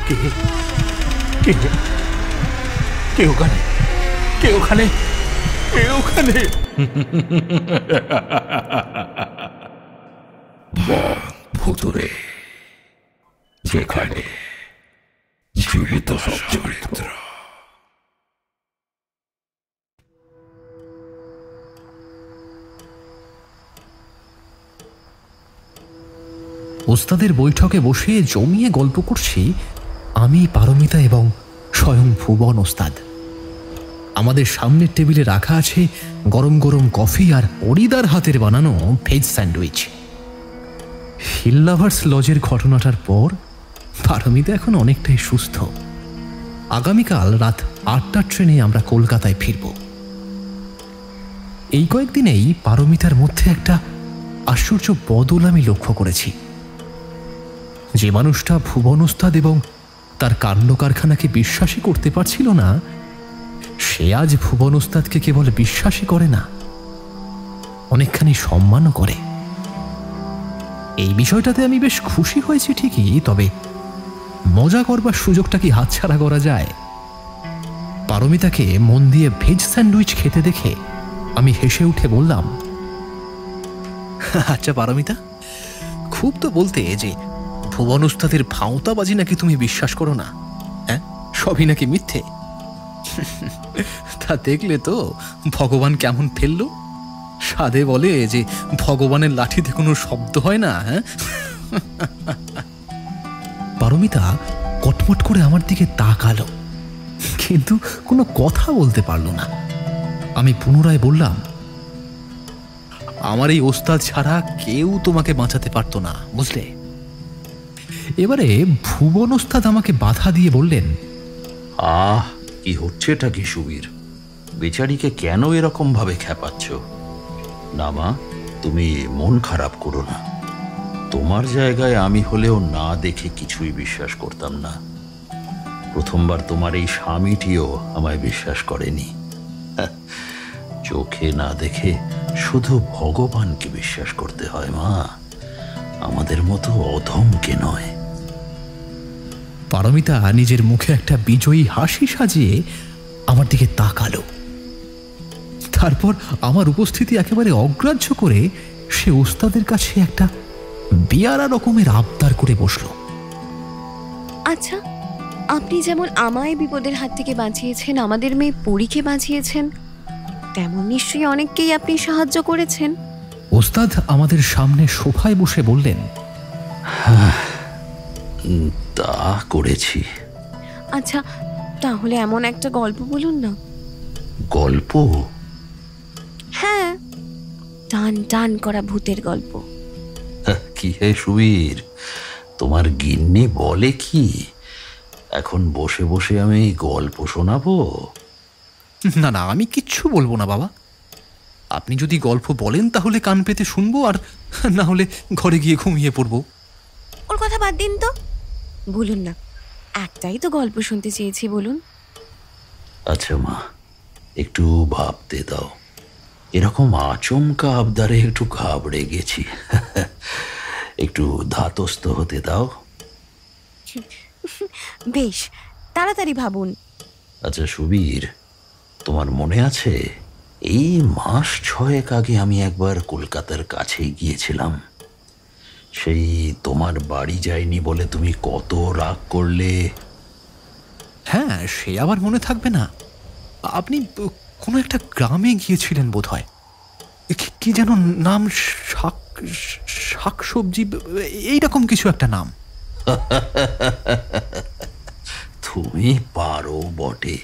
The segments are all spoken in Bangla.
কে কে কে ওখানে? কে ওখানে? কে ওখানে? ভুতুরে, যেখানে জীবিত সব চরিত্র। ওস্তাদের বৈঠকে বসে জমিয়ে গল্প করছি আমি, পারমিতা এবং স্বয়ং ভুবন ওস্তাদ। আমাদের সামনের টেবিলে রাখা আছে গরম গরম কফি আর অরিদার হাতের বানানো ভেজ স্যান্ডউইচ। হিল লাভার্স লজের ঘটনাটার পর পারমিতা এখন অনেকটাই সুস্থ। আগামীকাল রাত 8টার ট্রেনে আমরা কলকাতায় ফিরব। এই কয়েকদিনেই পারমিতার মধ্যে একটা আশ্চর্য বদল আমি লক্ষ্য করেছি। যে মানুষটা ভুবন ওস্তাদ এবং তার কাণ্ড কারখানাকে বিশ্বাসই করতে পারছিল না, সে আজ ভুবন ওস্তাদকে কেবল বিশ্বাসই করে না, অনেকখানি সম্মানও করে। এই বিষয়টাতে আমি বেশ খুশি হয়েছি ঠিকই, তবে মজা করবার সুযোগটা কি হাতছাড়া করা যায়? পারমিতাকে মন দিয়ে ভেজ স্যান্ডউইচ খেতে দেখে আমি হেসে উঠে বললাম, আচ্ছা পারমিতা, খুব তো বলতে যে ভুবন ওস্তাদের ভাঁওতাবাজি নাকি তুমি বিশ্বাস করো না, হ্যাঁ? সবই নাকি মিথ্যে। তা দেখলে তো ভগবান কেমন ফেললো। সাধে বলে যে ভগবানের লাঠিতে কোনো শব্দ হয় না। হ্যাঁ, পারমিতা কটমট করে আমার দিকে তাকালো, কিন্তু কোনো কথা বলতে পারল না। আমি পুনরায় বললাম, আমার এই ওস্তাদ ছাড়া কেউ তোমাকে বাঁচাতে পারতো না, বুঝলে? এবারে ভুবন ওস্তাদ আমাকে বাধা দিয়ে বললেন, কি হচ্ছে এটা কি সুবীর? বেচারিকে কেন এরকম ভাবে খেপাচ্ছ? না মা, তুমি মন খারাপ করো না। তোমার জায়গায় আমি হলেও না দেখে কিছুই বিশ্বাস করতাম না। প্রথমবার তোমার এই স্বামীটিও আমায় বিশ্বাস করেনি। চোখে না দেখে শুধু ভগবানকে বিশ্বাস করতে হয় মা, আমাদের মতো অধমকে নয়। পারমিতা নিজের মুখে একটা বিজয়ী হাসি সাজিয়ে আমার দিকে তাকালো। তারপর আমার উপস্থিতি একেবারে অগ্রাহ্য করে সে ওস্তাদের কাছে একটা বিয়ারা রকমের আবদার করে বসলো। আচ্ছা, আপনি যেমন আমায় বিপদের হাত থেকে বাঁচিয়েছেন, আমাদের মেয়ে পরীকে বাঁচিয়েছেন, তেমন নিশ্চয়ই অনেককেই আপনি সাহায্য করেছেন। ওস্তাদ আমাদের সামনে সোফায় বসে বললেন, তা করেছি। আচ্ছা, তাহলে এমন একটা গল্প বলুন না। গল্প? হ্যাঁ, টান টান করা ভূতের গল্প। কি হে সুবীর, তোমার গিন্নি বলে কি এখন বসে বসে আমি গল্প শোনাবো? না না, আমি কিচ্ছু বলবো না বাবা। আপনি যদি গল্প বলেন তাহলে কান পেতে শুনবো, আর না হলে ঘরে গিয়ে ঘুমিয়ে পড়বো। ওর কথা বাদ দিন তো, বলুন না, একটাই তো গল্প শুনতে চেয়েছি, বলুন। আচ্ছা মা, একটু ভাবতে দাও। এরকম আচমকা আবদারে একটু ঘাবড়ে গেছি। একটু ধাতস্থ হতে দাও। বেশ, তাড়াতাড়ি ভাবুন। আচ্ছা সুবীর, তোমার মনে আছে এই মাস 6 আগে আমি একবার কলকাতার কাছেই গিয়েছিলাম? সেই তোমার বাড়ি যায়নি বলে তুমি কত রাগ করলে। হ্যাঁ, সে আবার মনে থাকবে না? আপনি কোনো একটা গ্রামে গিয়েছিলেন বোধ হয়, কি যেন নাম, শাকসবজি, এইরকম কিছু একটা নাম। তুমি পারো বটে,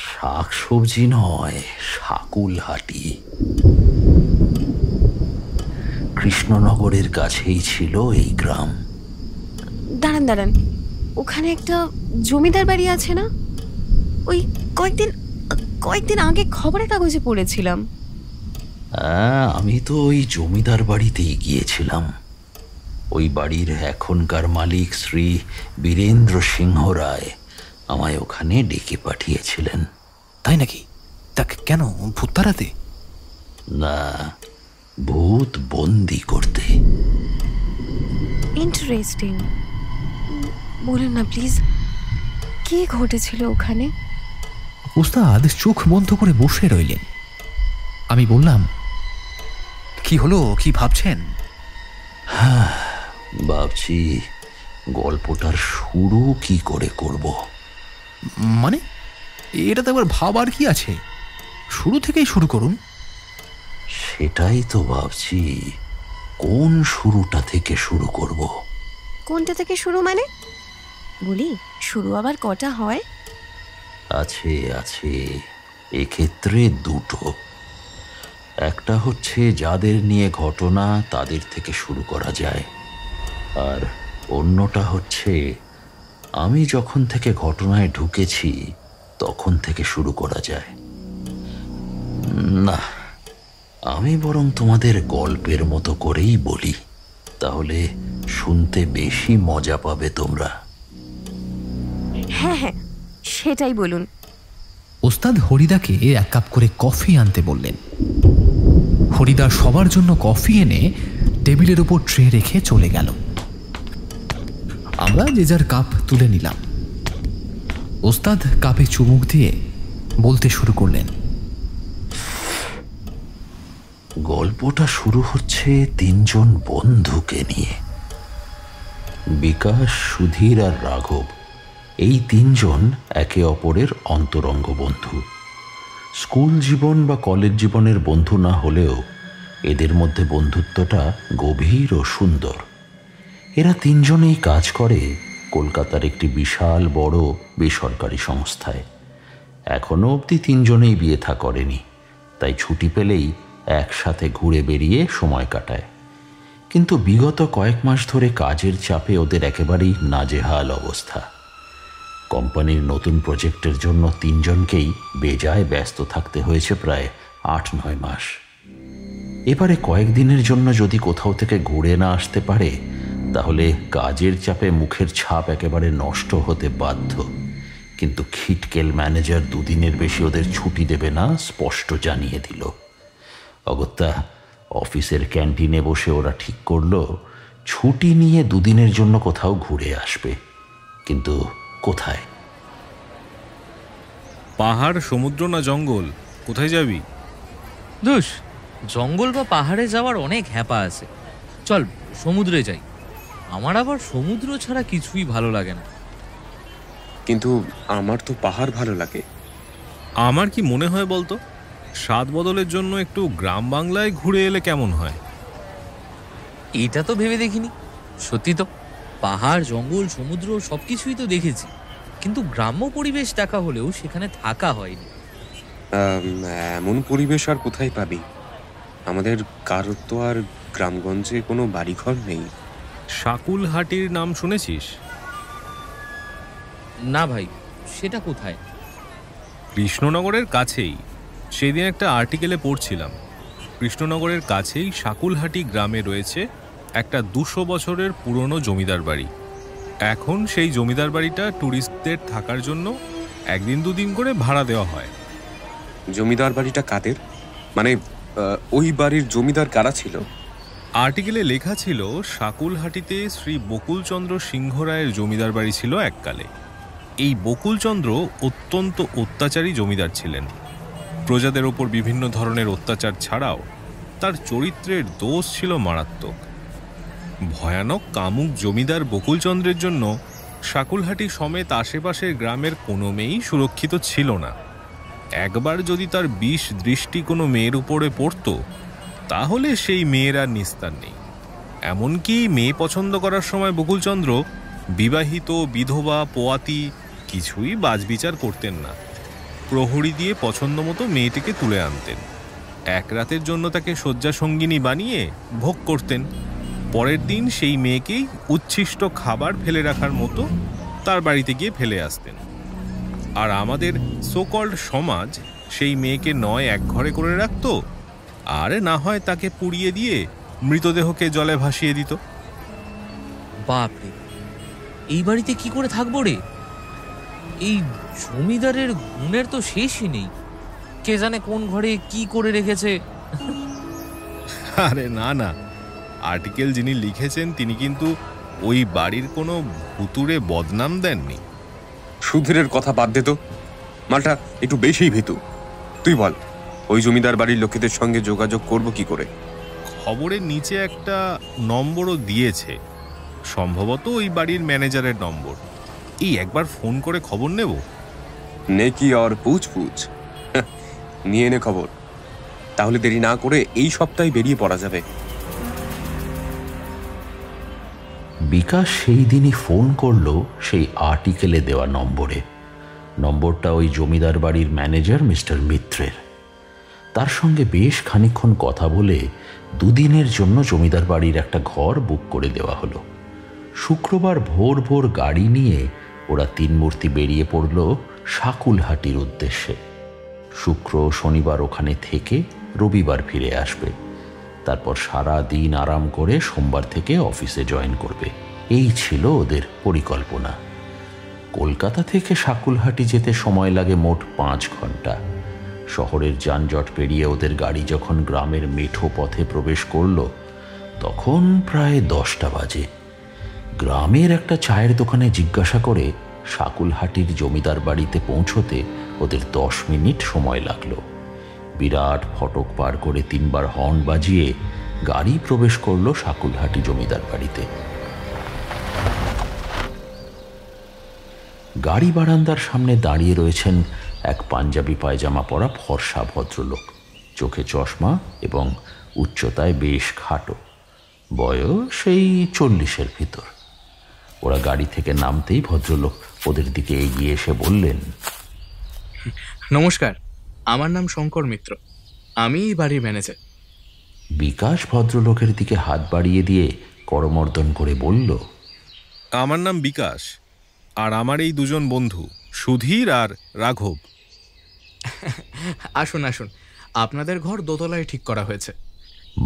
শাকসবজি নয়, শাকুলহাটি। কৃষ্ণনগরের কাছেই ছিল এই গ্রাম। দাঁড়ান দাঁড়ান, ওখানে একটা জমিদার বাড়ি আছে না? ওই কয়েকদিন আগে খবরের কাগজে পড়েছিলাম। আমি তো ওই জমিদার বাড়িতেই গিয়েছিলাম। ওই বাড়ির এখনকার মালিক শ্রী বীরেন্দ্র সিংহ রায় আমায় ওখানে ডেকে পাঠিয়েছিলেন। তাই নাকি? তাকে কেন, ভূত তাড়াতে? না, ভূত বন্দি করতে। ইন্টারেস্টিং। বলুন না প্লিজ, কি ঘটেছিল ওখানে? ওস্তাদ চোখ বন্ধ করে বসে রইলেন। আমি বললাম, কি হলো, কি ভাবছেন? ভাবছি গল্পটার শুরু কি করে করব। মানে এটা তো আবার ভাবার কি আছে, শুরু থেকেই শুরু করুন। সেটাই তো ভাবছি, কোন শুরুটা থেকে শুরু করব। কোনটা থেকে শুরু মানে? বলি, শুরু আবার কটা হয়? আছে আছে, এক্ষেত্রে দুটো। একটা হচ্ছে যাদের নিয়ে ঘটনা তাদের থেকে শুরু করা যায়, আর অন্যটা হচ্ছে আমি যখন থেকে ঘটনায় ঢুকেছি তখন থেকে শুরু করা যায়। না, আমি বরং তোমাদের গল্পের মতো করেই বলি, তাহলে শুনতে বেশি মজা পাবে তোমরা। হ্যাঁ হ্যাঁ, সেটাই বলুন। ওস্তাদ হরিদাকে 1 কাপ করে কফি আনতে বললেন। হরিদা সবার জন্য কফি এনে টেবিলের উপর ট্রে রেখে চলে গেল। আমরা যে যার কাপ তুলে নিলাম। ওস্তাদ কাপে চুমুক দিয়ে বলতে শুরু করলেন, গল্পটা শুরু হচ্ছে 3 জন বন্ধুকে নিয়ে। বিকাশ, সুধীর আর রাঘব, এই 3 জন একে অপরের অন্তরঙ্গ বন্ধু। স্কুল জীবন বা কলেজ জীবনের বন্ধু না হলেও এদের মধ্যে বন্ধুত্বটা গভীর ও সুন্দর। এরা 3 জনেই কাজ করে কলকাতার একটি বিশাল বড় বেসরকারি সংস্থায়। এখনো অবধি 3 জনেই বিয়ে থা করেনি, তাই ছুটি পেলেই একসাথে ঘুরে বেরিয়ে সময় কাটায়। কিন্তু বিগত কয়েক মাস ধরে কাজের চাপে ওদের একেবারেই নাজেহাল অবস্থা। কোম্পানির নতুন প্রজেক্টের জন্য 3 জনকেই বেজায় ব্যস্ত থাকতে হয়েছে প্রায় 8-9 মাস। এবারে কয়েকদিনের জন্য যদি কোথাও থেকে ঘুরে না আসতে পারে, তাহলে কাজের চাপে মুখের ছাপ একেবারে নষ্ট হতে বাধ্য। কিন্তু খিটকেল ম্যানেজার 2 দিনের বেশি ওদের ছুটি দেবে না স্পষ্ট জানিয়ে দিল। অগত্যা অফিসের ক্যান্টিনে বসে ওরা ঠিক করলো ছুটি নিয়ে 2 দিনের জন্য কোথাও ঘুরে আসবে। কিন্তু কোথায়? পাহাড়, সমুদ্র না জঙ্গল, কোথায় যাবি? ধুস, জঙ্গল বা পাহাড়ে যাওয়ার অনেক হ্যাপা আছে। চল সমুদ্রে যাই। আমার আবার সমুদ্র ছাড়া কিছুই ভালো লাগে না। কিন্তু আমার তো পাহাড় ভালো লাগে। আমার কি মনে হয় বলতো, স্বাদ বদলের জন্য একটু গ্রাম বাংলায় ঘুরে এলে কেমন হয়? এটা তো ভেবে দেখিনি। সত্যি তো, পাহাড়, জঙ্গল, সমুদ্র সবকিছুই তো দেখেছি, কিন্তু গ্রাম্য পরিবেশ দেখা হলেও সেখানে থাকা হয়নি। এমন পরিবেশ আর কোথায় পাবি? আমাদের কারোর তো আর গ্রামগঞ্জে কোনো বাড়িঘর নেই। শাকুলহাটির নাম শুনেছিস? না ভাই, সেটা কোথায়? কৃষ্ণনগরের কাছেই। সেদিন একটা আর্টিকেলে পড়ছিলাম, কৃষ্ণনগরের কাছেই শাকুলহাটি গ্রামে রয়েছে একটা 200 বছরের পুরনো জমিদার বাড়ি। এখন সেই জমিদার বাড়িটা ট্যুরিস্টদের থাকার জন্য 1-2 দিন করে ভাড়া দেওয়া হয়। জমিদার বাড়িটা কাদের? মানে ওই বাড়ির জমিদার কারা ছিল? আর্টিকেলে লেখা ছিল, শাকুলহাটিতে শ্রী বকুলচন্দ্র সিংহ রায়ের জমিদার বাড়ি ছিল এককালে। এই বকুলচন্দ্র অত্যন্ত অত্যাচারী জমিদার ছিলেন। প্রজাদের ওপর বিভিন্ন ধরনের অত্যাচার ছাড়াও তার চরিত্রের দোষ ছিল মারাত্মক। ভয়ানক কামুক জমিদার বকুলচন্দ্রের জন্য শাকুলহাটি সমেত আশেপাশের গ্রামের কোনো মেয়েই সুরক্ষিত ছিল না। একবার যদি তার বিষ দৃষ্টি কোনো মেয়ের উপরে পড়ত, তাহলে সেই মেয়ের আর নিস্তার নেই। এমনকি মেয়ে পছন্দ করার সময় বকুলচন্দ্র বিবাহিত, বিধবা, পোয়াতি কিছুই বাজবিচার করতেন না। প্রহরী দিয়ে পছন্দ মতো মেয়েটিকে তুলে আনতেন। 1 রাতের জন্য তাকে শয্যা সঙ্গিনী বানিয়ে ভোগ করতেন। পরের দিন সেই মেয়েকেই উচ্ছিষ্ট খাবার ফেলে রাখার মতো তার বাড়িতে গিয়ে ফেলে আসতেন। আর আমাদের সোকল্ড সমাজ সেই মেয়েকে নয় এক ঘরে করে রাখত, আর না হয় তাকে পুড়িয়ে দিয়ে মৃতদেহকে জলে ভাসিয়ে দিত। বাপরে, এই বাড়িতে কি করে থাকবো রে? এই জমিদারের গুণের তো শেষই নেই। কে জানে কোন ঘরে কি করে রেখেছে। আরে না না, আর্টিকেল যিনি লিখেছেন তিনি কিন্তু ওই বাড়ির কোনো ভুতুড়ে বদনাম দেননি? সুধীরের কথা বাদ দে তো, মালটা একটু বেশিই ভীতু। তুই বল, ওই জমিদার বাড়ির লোকেদের সঙ্গে যোগাযোগ করব কি করে? খবরের নিচে একটা নম্বরও দিয়েছে, সম্ভবত ওই বাড়ির ম্যানেজারের নম্বর। এই একবার ফোন করে খবর নেব। নেকি আর পুছ পুছ, নিয়ে নে খবর। তাহলে দেরি না করে এই সপ্তাহে বেরিয়ে পড়া যাবে। বিকাশ সেই দিনই ফোন করলো সেই আর্টিকেলে দেওয়া নম্বরে। নম্বরটা ওই জমিদার বাড়ির ম্যানেজার মিস্টার মিত্রের। তার সঙ্গে বেশ খানিকক্ষণ কথা বলে দুদিনের জন্য জমিদার বাড়ির একটা ঘর বুক করে দেওয়া হলো। শুক্রবার ভোর ভোর গাড়ি নিয়ে ওরা তিন মূর্তি বেরিয়ে পড়ল শাকুলহাটির উদ্দেশ্যে। শুক্র শনিবার ওখানে থেকে রবিবার ফিরে আসবে। তারপর সারা দিন আরাম করে সোমবার থেকে অফিসে জয়েন করবে। এই ছিল ওদের পরিকল্পনা। কলকাতা থেকে শাকুলহাটি যেতে সময় লাগে মোট 5 ঘন্টা। শহরের যানজট পেরিয়ে ওদের গাড়ি যখন গ্রামের মেঠো পথে প্রবেশ করল তখন প্রায় 10টা বাজে। গ্রামের একটা চায়ের দোকানে জিজ্ঞাসা করে শাকুলহাটির জমিদার বাড়িতে পৌঁছতে ওদের 10 মিনিট সময় লাগলো। বিরাট ফটক পার করে 3 বার হর্ন বাজিয়ে গাড়ি প্রবেশ করলো শাকুলহাটি জমিদার বাড়িতে। গাড়ি বারান্দার সামনে দাঁড়িয়ে রয়েছেন এক পাঞ্জাবি পায়জামা পরা ফর্সা ভদ্রলোক, চোখে চশমা এবং উচ্চতায় বেশ খাটো, বয়স সেই 40-এর ভিতর। ওরা গাড়ি থেকে নামতেই ভদ্রলোক ওদের দিকে এগিয়ে এসে বললেন, নমস্কার, আমার নাম শঙ্কর মিত্র, আমি এই বাড়ির ম্যানেজার। বিকাশ ভদ্রলোকের দিকে হাত বাড়িয়ে দিয়ে করমর্দন করে বলল, আমার নাম বিকাশ, আর আমার এই দুজন বন্ধু সুধীর আর রাঘব। আসুন আসুন, আপনাদের ঘর দোতলায় ঠিক করা হয়েছে।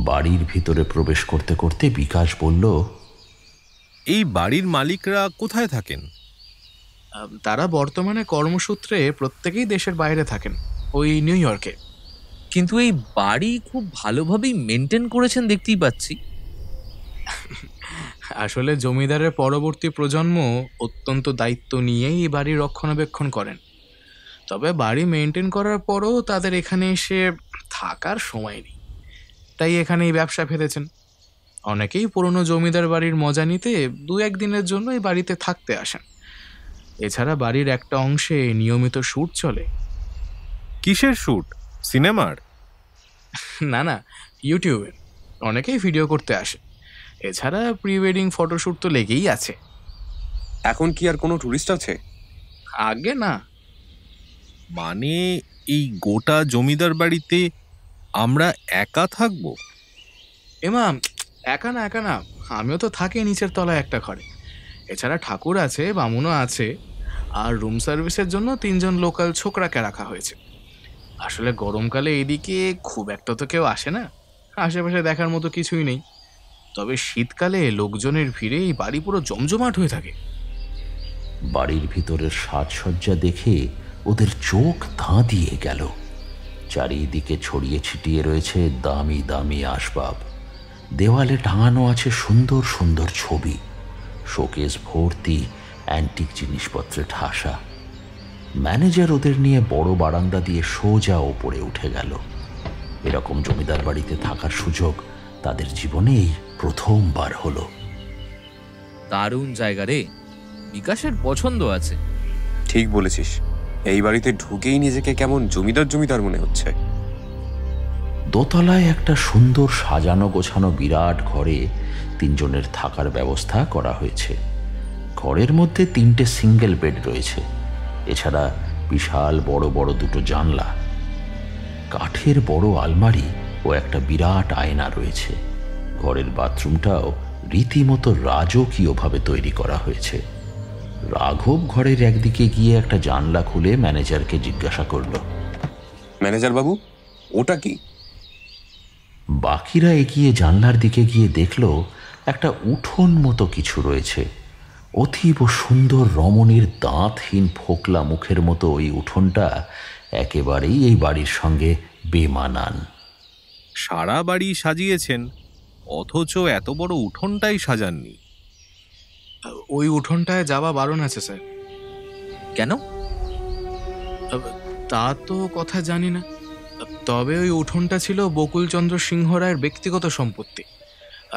বাড়ির ভিতরে প্রবেশ করতে করতে বিকাশ বলল, এই বাড়ির মালিকরা কোথায় থাকেন? তারা বর্তমানে কর্মসূত্রে প্রত্যেকেই দেশের বাইরে থাকেন, ওই নিউ ইয়র্কে। কিন্তু এই বাড়ি খুব ভালোভাবেই মেনটেন করেছেন দেখতেই পাচ্ছি। আসলে জমিদারের পরবর্তী প্রজন্ম অত্যন্ত দায়িত্ব নিয়েই এই বাড়ি রক্ষণাবেক্ষণ করেন। তবে বাড়ি মেনটেন করার পরও তাদের এখানে এসে থাকার সময় নেই, তাই এখানেই ব্যবসা ফেলেছেন। অনেকেই পুরনো জমিদার বাড়ির মজা নিতে 2-1 দিনের জন্য এই বাড়িতে থাকতে আসেন। এছাড়া বাড়ির একটা অংশে নিয়মিত শ্যুট চলে। কিসের শ্যুট? সিনেমার? না না, ইউটিউবের। অনেকেই ভিডিও করতে আসে। এছাড়া প্রি ওয়েডিং ফটোশ্যুট তো লেগেই আছে। এখন কি আর কোনো টুরিস্ট আছে? আগে না। মানে এই গোটা জমিদার বাড়িতে আমরা একা থাকবো? এমা, একা না একা না, আমিও তো থাকি নিচের তলায় একটা ঘরে। এছাড়া ঠাকুর আছে, বামুনও আছে, আর রুম সার্ভিসের জন্য 3 জন লোকাল ছোকরাকে রাখা হয়েছে। আসলে গরমকালে এইদিকে খুব একটা তো কেউ আসে না, আশেপাশে দেখার মতো কিছুই নেই। তবে শীতকালে লোকজনের ভিড়ে এই বাড়ি পুরো জমজমাট হয়ে থাকে। বাড়ির ভিতরের সাজসজ্জা দেখে ওদের চোখ ধাঁধিয়ে গেল। চারিদিকে ছড়িয়ে ছিটিয়ে রয়েছে দামি দামি আসবাব। দেওয়ালে টাঙানো আছে সুন্দর সুন্দর ছবি। শোকেস ভর্তি অ্যান্টিক জিনিসপত্রে ঠাসা। ম্যানেজার ওদের নিয়ে বড় বারান্দা দিয়ে সোজা ওপরে উঠে গেল। এরকম জমিদার বাড়িতে থাকার সুযোগ তাদের জীবনে এই প্রথমবার হলো। দারুণ জায়গা রে, বিকাশের পছন্দ আছে। ঠিক বলেছিস, এই বাড়িতে ঢুকেই নিজেকে কেমন জমিদার জমিদার মনে হচ্ছে। দোতলায় একটা সুন্দর সাজানো গোছানো বিরাট ঘরে 3 জনের থাকার ব্যবস্থা করা হয়েছে। ঘরের মধ্যে 3টে সিঙ্গেল বেড রয়েছে। এছাড়া বিশাল বড় বড় 2টো জানলা, কাঠের বড় আলমারি ও একটা বিরাট আয়না রয়েছে। ঘরের বাথরুমটাও রীতিমতো রাজকীয়ভাবে তৈরি করা হয়েছে। রাঘব ঘরের একদিকে গিয়ে একটা জানলা খুলে ম্যানেজারকে জিজ্ঞাসা করল, ম্যানেজার বাবু, ওটা কি? বাকিরা এগিয়ে জানলার দিকে গিয়ে দেখল একটা উঠোন মতো কিছু রয়েছে। অতীব সুন্দর রমণীর দাঁতহীন ফোকলা মুখের মতো ওই উঠোনটা একেবারেই এই বাড়ির সঙ্গে বেমানান। সারা বাড়ি সাজিয়েছেন, অথচ এত বড় উঠোনটাই সাজাননি। ওই উঠোনটায় যাওয়া বারণ আছে স্যার। কেন? তা তো কথা জানি না, তবে ওই উঠোনটা ছিল বকুলচন্দ্র সিংহ রায়ের ব্যক্তিগত সম্পত্তি,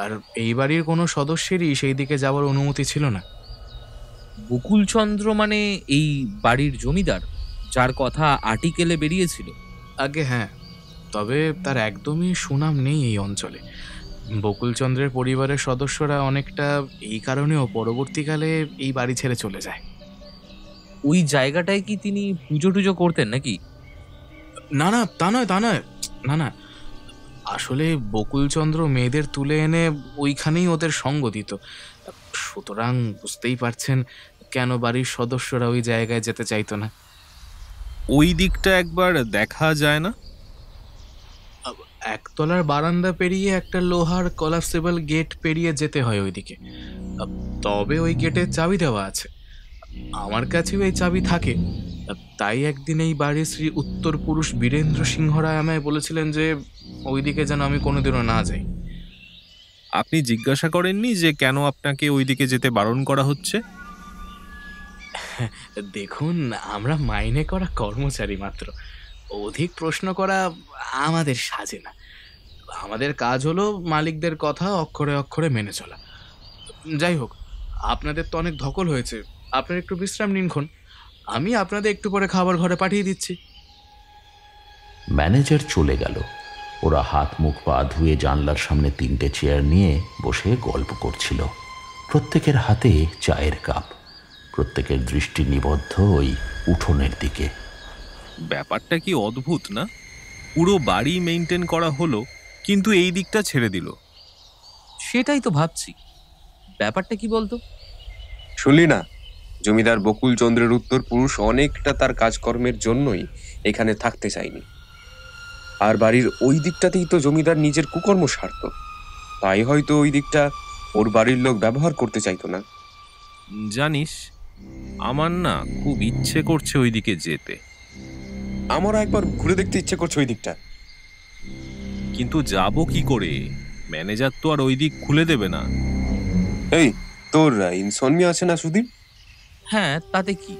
আর এই বাড়ির কোনো সদস্যেরই সেই দিকে যাওয়ার অনুমতি ছিল না। বকুলচন্দ্র মানে এই বাড়ির জমিদার, যার কথা আর্টিকেলে বেরিয়েছিল? আগে হ্যাঁ, তবে তার একদমই সুনাম নেই এই অঞ্চলে। বকুলচন্দ্রের পরিবারের সদস্যরা অনেকটা এই কারণেও পরবর্তীকালে এই বাড়ি ছেড়ে চলে যায়। ওই জায়গাটায় কি তিনি পুজো টুজো করতেন নাকি? না না, তা নয় না না, আসলে বকুলচন্দ্র মেয়েদের তুলে এনে ওইখানেই ওদের সঙ্গ দিত, সুতরাং বুঝতেই পারছেন কেন বাড়ির সদস্যরা ওই জায়গায় যেতে চাইতো না। ওই দিকটা একবার দেখা যায় না? একতলার বারান্দা পেরিয়ে একটা লোহার কলাপসেবল গেট পেরিয়ে যেতে হয় ওইদিকে, তবে ওই গেটের চাবি দেওয়া আছে। আমার কাছেও এই চাবি থাকে, তাই একদিন এই বাড়ির শ্রী উত্তর পুরুষ বীরেন্দ্র সিংহ রায় আমায় বলেছিলেন যে ওইদিকে যেন আমি কোনোদিনও না যাই। আপনি জিজ্ঞাসা করেননি যে কেন আপনাকে ওইদিকে যেতে বারণ করা হচ্ছে? দেখুন, আমরা মাইনে করা কর্মচারী মাত্র, অধিক প্রশ্ন করা আমাদের সাজে না। আমাদের কাজ হলো মালিকদের কথা অক্ষরে অক্ষরে মেনে চলা। যাই হোক, আপনাদের তো অনেক ধকল হয়েছে, আপনার একটু বিশ্রাম নিনক্ষণ, আমি আপনাদের একটু পরে খাবার ঘরে পাঠিয়ে দিচ্ছি। ম্যানেজার চলে গেল। ওরা হাত মুখ পা ধুয়ে জানলার সামনে 3টে চেয়ার নিয়ে বসে গল্প করছিল। প্রত্যেকের হাতে চায়ের কাপ, প্রত্যেকের দৃষ্টি নিবদ্ধ ওই উঠোনের দিকে। ব্যাপারটা কি অদ্ভুত না? পুরো বাড়ি মেইনটেইন করা হলো, কিন্তু এই দিকটা ছেড়ে দিল। সেটাই তো ভাবছি, ব্যাপারটা কি বলতো? শুনলি না, জমিদার বকুলচন্দ্রের উত্তর পুরুষ অনেকটা তার কাজকর্মের জন্যই এখানে থাকতে চায়নি, আর বাড়ির ওই দিকটাতেই তো জমিদার নিজের কুকর্ম সারত, তাই হয়তো ওই দিকটা ওর বাড়ির লোক ব্যবহার করতে চাইতো না। জানিস, আমার না খুব ইচ্ছে করছে ওইদিকে যেতে। আমারও একবার ঘুরে দেখতে ইচ্ছে করছে ওই দিকটা, কিন্তু যাব কি করে? ম্যানেজার তো আর ওই দিক খুলে দেবে না। এই, তোর ইনসোমনিয়া আছে না সুদীপ? হ্যাঁ, তাতে কি?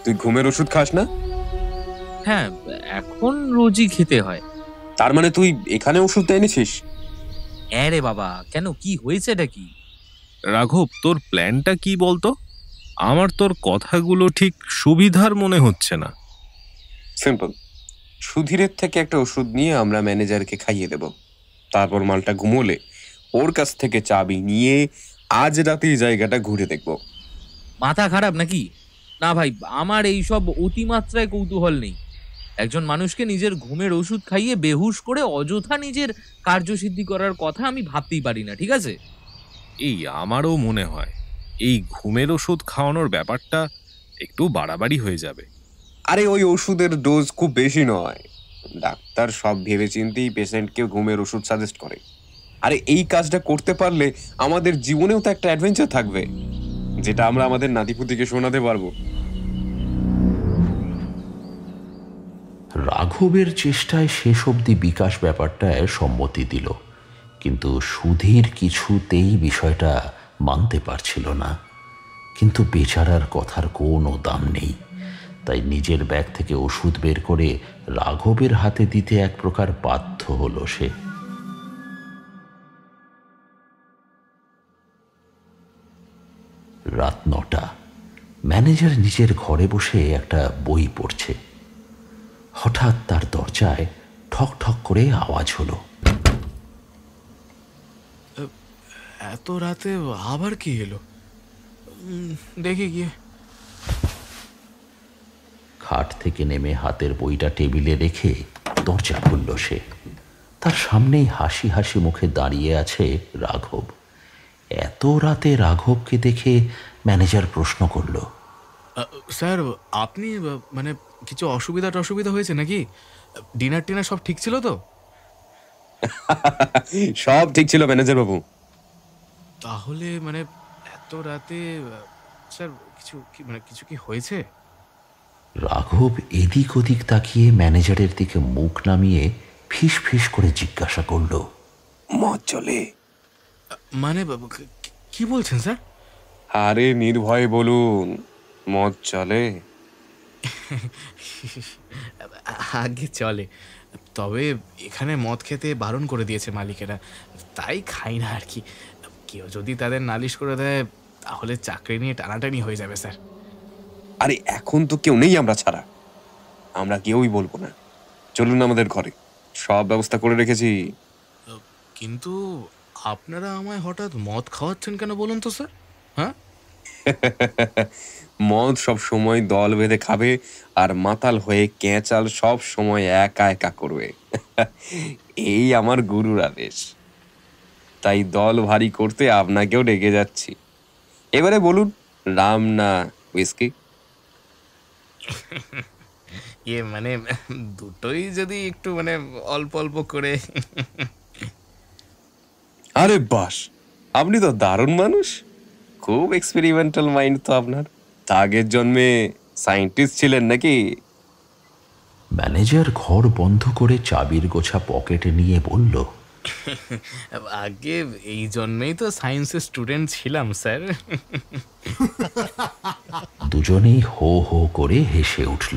তুই ঘুমের ওষুধ খাস না? হ্যাঁ, এখন রোজই খেতে হয়। তার মানে তুই এখানে ওষুধ এনেছিস? হ্যাঁ রে বাবা, কেন, কি হয়েছে এটা কি? রাঘব, তোর প্ল্যানটা কি বলতো? আমার তোর কথাগুলো ঠিক সুবিধার মনে হচ্ছে না। সিম্পল, সুধীরের থেকে একটা ওষুধ নিয়ে আমরা ম্যানেজারকে খাইয়ে দেব, তারপর মালটা ঘুমোলে ওর কাছ থেকে চাবি নিয়ে আজ রাতে এই জায়গাটা ঘুরে দেখব। মাথা খারাপ নাকি? না ভাই, আমার এইসব অতিমাত্রায় কৌতূহল নেই। একজন মানুষকে নিজের ঘুমের ওষুধ খাইয়ে বেহুশ করে অযথা নিজের কার্যসিদ্ধি করার কথা আমি ভাবতেই পারি না, ঠিক আছে? এই আমারও মনে হয় এই ঘুমের ওষুধ খাওয়ানোর ব্যাপারটা একটু বাড়াবাড়ি হয়ে যাবে। আরে ওই ওষুধের ডোজ খুব বেশি নয়, ডাক্তার সব ভেবেচিন্তেই পেশেন্টকে ঘুমের ওষুধ সাজেস্ট করে। আরে এই কাজটা করতে পারলে আমাদের জীবনেও তো একটা অ্যাডভেঞ্চার থাকবে, যেটা আমরা আমাদের নাতিপুতিকে শোনাতে পারবো। রাঘবের চেষ্টায় শেষ অবধি বিকাশ ব্যাপারটায় সম্মতি দিল, কিন্তু সুধীর কিছুতেই বিষয়টা মানতে পারছিল না। কিন্তু বেচারার কথার কোনো দাম নেই, তাই নিজের ব্যাগ থেকে ওষুধ বের করে রাঘবের হাতে দিতে এক প্রকার বাধ্য হলো সে। রাত 9টা। ম্যানেজার নিজের ঘরে বসে একটা বই পড়ছে। হঠাৎ তার দরজায় ঠক ঠক করে আওয়াজ হলো। এত রাতে আবার কি এলো? দেখি গিয়ে। খাট থেকে নেমে হাতের বইটা টেবিলে রেখে দরজা খুলল সে। তার সামনেই হাসি হাসি মুখে দাঁড়িয়ে আছে রাঘব। এত রাতে রাঘবকে দেখে ম্যানেজার প্রশ্ন করল, স্যার, আপনি মানে কিছু অসুবিধা হয়েছে নাকি? ডিনার টিনার সব ঠিক ছিল তো? সব ঠিক ছিল ম্যানেজার বাবু। তাহলে মানে এত রাতে স্যার কিছু কি হয়েছে? রাঘব এদিক ওদিক তাকিয়ে ম্যানেজারের দিকে মুখ নামিয়ে ফিস ফিস করে জিজ্ঞাসা করল, মদ চলে? মানে কি বলছেন স্যার? আরে নির্ভয়ে বলুন, মদ চলে? আগে চলে, তবে এখানে মদ খেতে বারণ করে দিয়েছে মালিকেরা, তাই খাই না আর কি। কেউ যদি তাদের নালিশ করে দেয় তাহলে চাকরি নিয়ে টানাটানি হয়ে যাবে স্যার। আরে এখন তো কেউ নেই আমরা ছাড়া, আমরা কেউই বলবো না। চলুন আমাদের ঘরে, সব ব্যবস্থা করে রেখেছি। কিন্তু আপনারা আমায় হঠাৎ মদ খাওয়াচ্ছেন কেন বলুন তো স্যার? হ্যাঁ, মদ সব সময় দল বেঁধে খাবে, আর মাতাল হয়ে কেঁচাল সব সময় একা একা করবে। এই আমার গুরুর আদেশ, তাই দল ভারী করতে আপনাকেও ডেকে যাচ্ছি। এবারে বলুন, রাম না হুইস্কি? মানে দুটোই যদি একটু মানে অল্প অল্প করে। আরে বাস, আপনি তো দারুণ মানুষ, খুব এক্সপেরিমেন্টাল মাইন্ড তো আপনার। তা আগের জন্মে সায়েন্টিস্ট ছিলেন নাকি? ম্যানেজার ঘর বন্ধ করে চাবির গোছা পকেটে নিয়ে বলল, আগে এই জন্মেই তো সায়েন্সের স্টুডেন্ট ছিলাম স্যার। দুজনেই হো হো করে হেসে উঠল।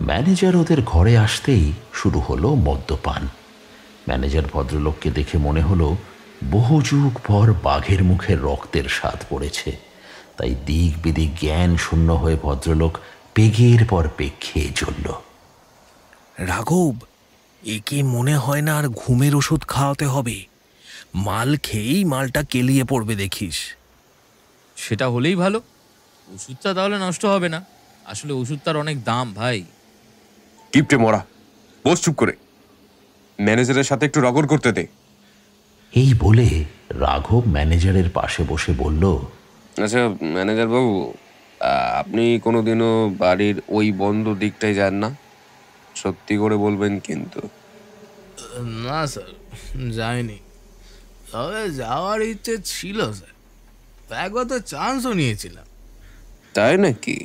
ম্যানেজার ওদের ঘরে আসতেই শুরু হলো মদ্যপান। ম্যানেজার ভদ্রলোককে দেখে মনে হলো বহু যুগ পর বাঘের মুখে রক্তের স্বাদ পড়েছে, তাই দিক বিদিক জ্ঞান শূন্য হয়ে ভদ্রলোক পেগের পর পেগ খেয়ে চলল। রাঘব, একে মনে হয় না আর ঘুমের ওষুধ খাওয়াতে হবে। মাল খেয়েই মালটা কেলিয়ে পড়বে দেখিস। সেটা হলেই ভালো, ওষুধটা তাহলে নষ্ট হবে না। আসলে ওষুধটার অনেক দাম ভাই। কিপটে মরা, বস চুপ করে, ম্যানেজারের সাথে একটু রগড় করতে দে। এই বলে রাঘব ম্যানেজারের পাশে বসে বলল, আচ্ছা ম্যানেজার বাবু, আপনি কোনোদিনও বাড়ির ওই বন্ধ দিকটায় যান না? সত্যি করে বলবেন কিন্তু। না স্যার, যাইনি, তবে যাওয়ার ইচ্ছে ছিল স্যার, একবার তো চান্সও নিয়েছিলাম। তাই নাকি?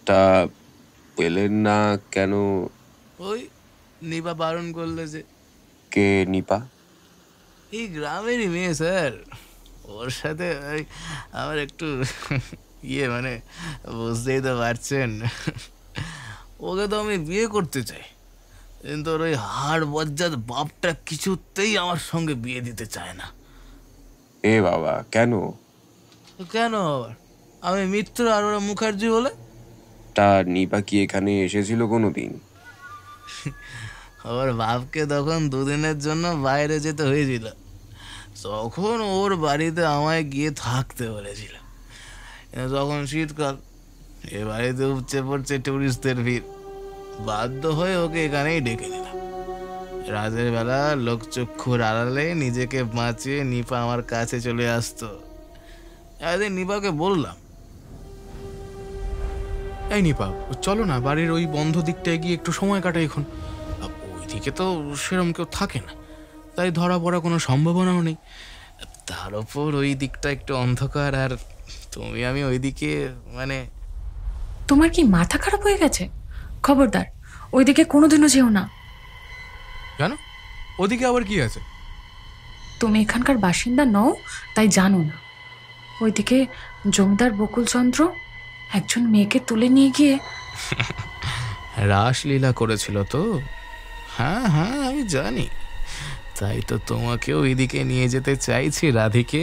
তা পেলেন না কেন? ওই নিপা বারণ করলে যে। কে নিপা? এই গ্রামেরই মেয়ে স্যার, ওর সাথে ওই আমার একটু মানে বুঝতেই তো পারছেন, ওকে তো আমি বিয়ে করতে চাই, কিন্তু ওর ওই হাড় বজ্জাত বাপটা কিছুতেই আমার সঙ্গে বিয়ে দিতে চায় না। এ বাবা, কেন? কেন আবার? আমি মিত্র আর ওরা মুখার্জি বলে। তা নিপা কি এখানে এসেছিল কোনোদিন? ওর বাপকে তখন দুদিনের জন্য বাইরে যেতে হয়েছিল, তখন ওর বাড়িতে আমায় গিয়ে থাকতে বলেছিল। তখন শীতকাল, এ বাড়িতে উপচে পড়ছে টুরিস্টদের ভিড়, বাধ্য হয়ে ওকে এখানেই ডেকে নিলাম। রাতের বেলা লোকচক্ষুর আড়ালে নিজেকে বাঁচিয়ে নিপা আমার কাছে চলে আসতো। একদিন নিপাকে বললাম, এই নিপা, চলো না বাড়ির ওই বন্ধ দিকটায় গিয়ে একটু সময় কাটাই। এখন ওইদিকে তো সেরম কেউ থাকে না, তাই ধরা পড়া কোনো সম্ভাবনাও নেই। তার ওপর ওই দিকটা একটু অন্ধকার, আর তুমি আমি ওইদিকে মানে। তোমার কি মাথা খারাপ হয়ে গেছে? খবরদার ওইদিকে কোনোদিনও যেও না। কেন? ওদিকে আবার কি আছে? তুমি এখানকার বাসিন্দা নও, তাই জানো না। ওইদিকে জমিদার বকুলচন্দ্র একজন মেয়েকে তুলে নিয়ে গিয়ে রাসলীলা করেছিল তো। হ্যাঁ হ্যাঁ, আমি জানি, তাই তো তোমাকেও এদিকে নিয়ে যেতে চাইছি রাধিকে।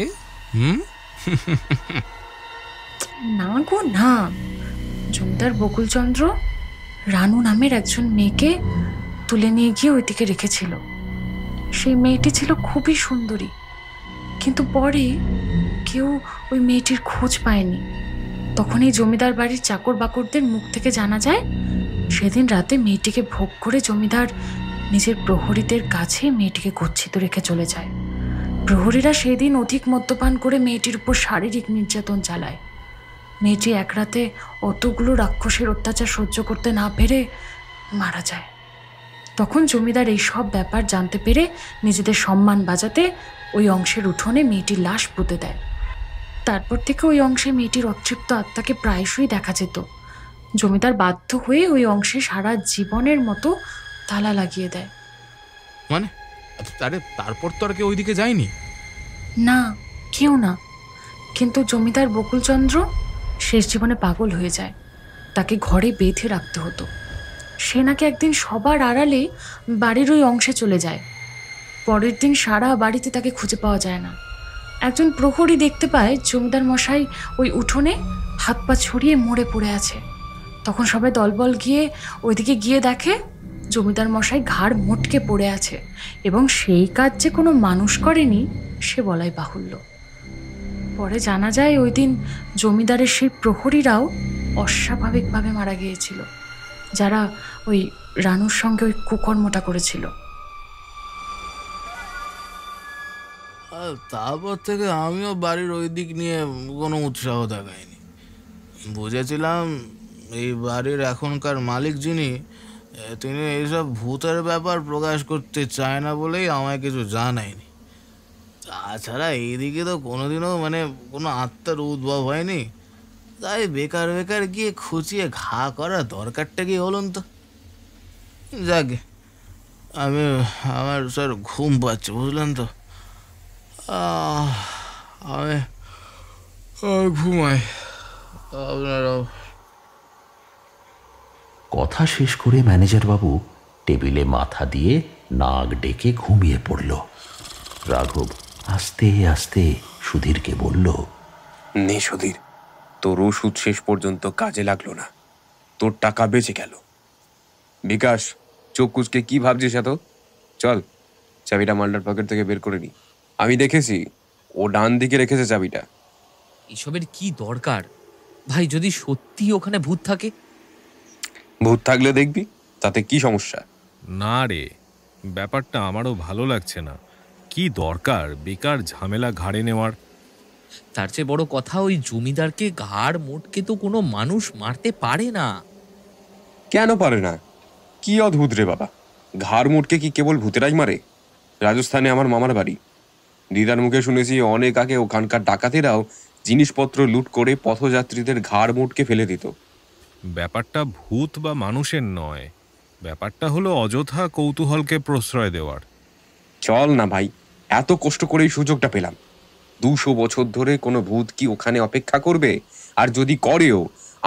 না গো না, জমিদার বকুলচন্দ্র রানু নামের একজন মেয়েকে তুলে নিয়ে গিয়ে ওইদিকে রেখেছিল। সেই মেয়েটি ছিল খুবই সুন্দরী, কিন্তু পরে কেউ ওই মেয়েটির খোঁজ পায়নি। তখন এই জমিদার বাড়ির চাকর বাকরদের মুখ থেকে জানা যায়, সেদিন রাতে মেয়েটিকে ভোগ করে জমিদার নিজের প্রহরীদের কাছে মেয়েটিকে গচ্ছিত রেখে চলে যায়। প্রহরীরা সেই দিন অধিক মদ্যপান করে মেয়েটির উপর শারীরিক নির্যাতন চালায়। মেয়েটি এক রাতে অতগুলো রাক্ষসের অত্যাচার সহ্য করতে না পেরে মারা যায়। তখন জমিদার এই সব ব্যাপার জানতে পেরে নিজেদের সম্মান বাঁচাতে ওই অংশের উঠোনে মেয়েটির লাশ পুঁতে দেয়। তারপর থেকে ওই অংশে মেয়েটির অতৃপ্ত আত্মাকে প্রায়শই দেখা যেত। জমিদার বাধ্য হয়ে ওই অংশে সারা জীবনের মতো তালা লাগিয়ে দেয়। মানে আরে তারপর তো আর কেউ ওইদিকে যায়নি? না, কেউ না। কিন্তু জমিদার বকুলচন্দ্র শেষ জীবনে পাগল হয়ে যায়। তাকে ঘরে বেঁধে রাখতে হতো। সে নাকি একদিন সবার আড়ালে বাড়ির ওই অংশে চলে যায়। পরের দিন সারা বাড়িতে তাকে খুঁজে পাওয়া যায় না। একজন প্রহরী দেখতে পায় জমিদার মশাই ওই উঠোনে হাত পা ছড়িয়ে মরে পড়ে আছে। তখন সবাই দলবল গিয়ে ওইদিকে গিয়ে দেখে জমিদার মশাই ঘাড় মোটকে পড়ে আছে, এবং সেই কাজ যে কোনো মানুষ করেনি সে বলাই বাহুল্য। পরে জানা যায় ওই দিন জমিদারের সেই প্রহরীরাও অস্বাভাবিকভাবে মারা গিয়েছিল, যারা ওই রানুর সঙ্গে ওই কুকর্মটা করেছিল। তারপর থেকে আমিও বাড়ির ওই দিক নিয়ে কোনো উৎসাহ দেখাইনি। বুঝেছিলাম এই বাড়ির এখনকার মালিক যিনি, তিনি এইসব ভূতের ব্যাপার প্রকাশ করতে চায় না বলেই আমায় কিছু জানায়নি। তাছাড়া এইদিকে তো কোনোদিনও কোনো আত্মার উদ্ভব হয়নি, তাই বেকার বেকার গিয়ে খুঁচিয়ে ঘা করার দরকারটা কি হলুন তো। যাকে আমার স্যার ঘুম পাচ্ছে, বুঝলেন তো। আমি ঘুমাই, আপনারাও। কথা শেষ করে ম্যানেজার বাবু টেবিলে মাথা দিয়ে নাক ডেকে ঘুমিয়ে পড়ল। রাঘব আস্তে আস্তে সুধীরকে বলল, নে সুধীর, তোর ওষুধ শেষ পর্যন্ত কাজে লাগলো না, তোর টাকা বেঁচে গেল। বিকাশ, চোখ কুচকে কি ভাবছিস এত? চল, চাবিটা মালটার পকেট থেকে বের করে নি। আমি দেখেছি ও ডান দিকে রেখেছে চাবিটা। এসবের কি দরকার ভাই? যদি সত্যি ওখানে ভূত থাকে? ভূত থাকলে দেখবি, তাতে কি সমস্যা? না রে, ব্যাপারটা আমারও ভালো লাগছে না। কি দরকার বেকার ঝামেলা ঘাড়ে নেওয়ার? তার চেয়ে বড় কথা, ওই জমিদারকে ঘাড় মোটকে তো কোনো মানুষ মারতে পারে না। কেন পারে না? কি অদ্ভুত রে বাবা, ঘাড় মুটকে কি কেবল ভূতেরাই মারে? রাজস্থানে আমার মামার বাড়ি, দিদার মুখে শুনেছি অনেক আগে ওখানকার ডাকাতেরাও জিনিসপত্র লুট করে পথযাত্রীদের ঘাড় মুটকে ফেলে দিত। ব্যাপারটা ভূত বা মানুষের নয়, ব্যাপারটা হলো অযথা কৌতূহলকে প্রশ্রয় দেওয়ার। চল না ভাই, এত কষ্ট করে এই সুযোগটা পেলাম। 200 বছর ধরে কোনো ভূত কি ওখানে অপেক্ষা করবে? আর যদি করেও,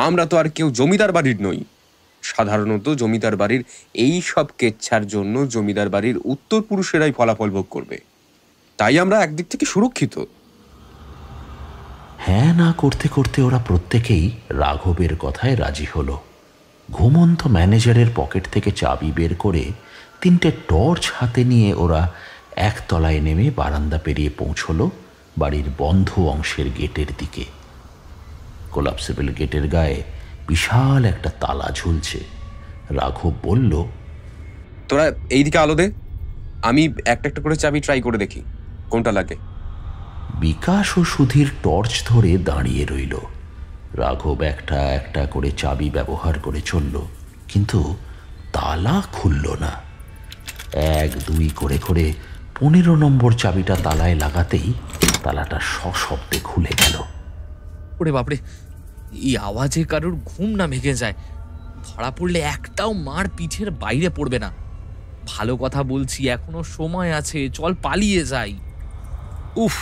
আমরা তো আর কেউ জমিদার বাড়ির নই। সাধারণত জমিদার বাড়ির এই সব কেচ্ছার জন্য জমিদার বাড়ির উত্তর পুরুষেরাই ফলাফল ভোগ করবে, তাই আমরা একদিক থেকে সুরক্ষিত। হ্যাঁ না করতে করতে ওরা প্রত্যেকেই রাঘবের কথায় রাজি হলো। ঘুমন্ত ম্যানেজারের পকেট থেকে চাবি বের করে 3টে টর্চ হাতে নিয়ে ওরা একতলায় নেমে বারান্দা পেরিয়ে পৌঁছলো বাড়ির বন্ধ অংশের গেটের দিকে। কোলাপসেবল গেটের গায়ে বিশাল একটা তালা ঝুলছে। রাঘব বলল, তোরা এইদিকে আলো দে, আমি একটা একটা করে চাবি ট্রাই করে দেখি কোনটা লাগে। বিকাশ ও সুধীর টর্চ ধরে দাঁড়িয়ে রইল। রাঘব একটা একটা করে চাবি ব্যবহার করে চলল, কিন্তু তালা খুলল না। 1, 2 করে করে 15 নম্বর চাবিটা তালায় লাগাতেই তালাটা সশব্দে খুলে গেল। ওরে বাপরে, এই আওয়াজে কারোর ঘুম না ভেঙে যায়? ধরা পড়লে একটাও মার পিঠের বাইরে পড়বে না। ভালো কথা বলছি, এখনো সময় আছে, চল পালিয়ে যাই। উফ,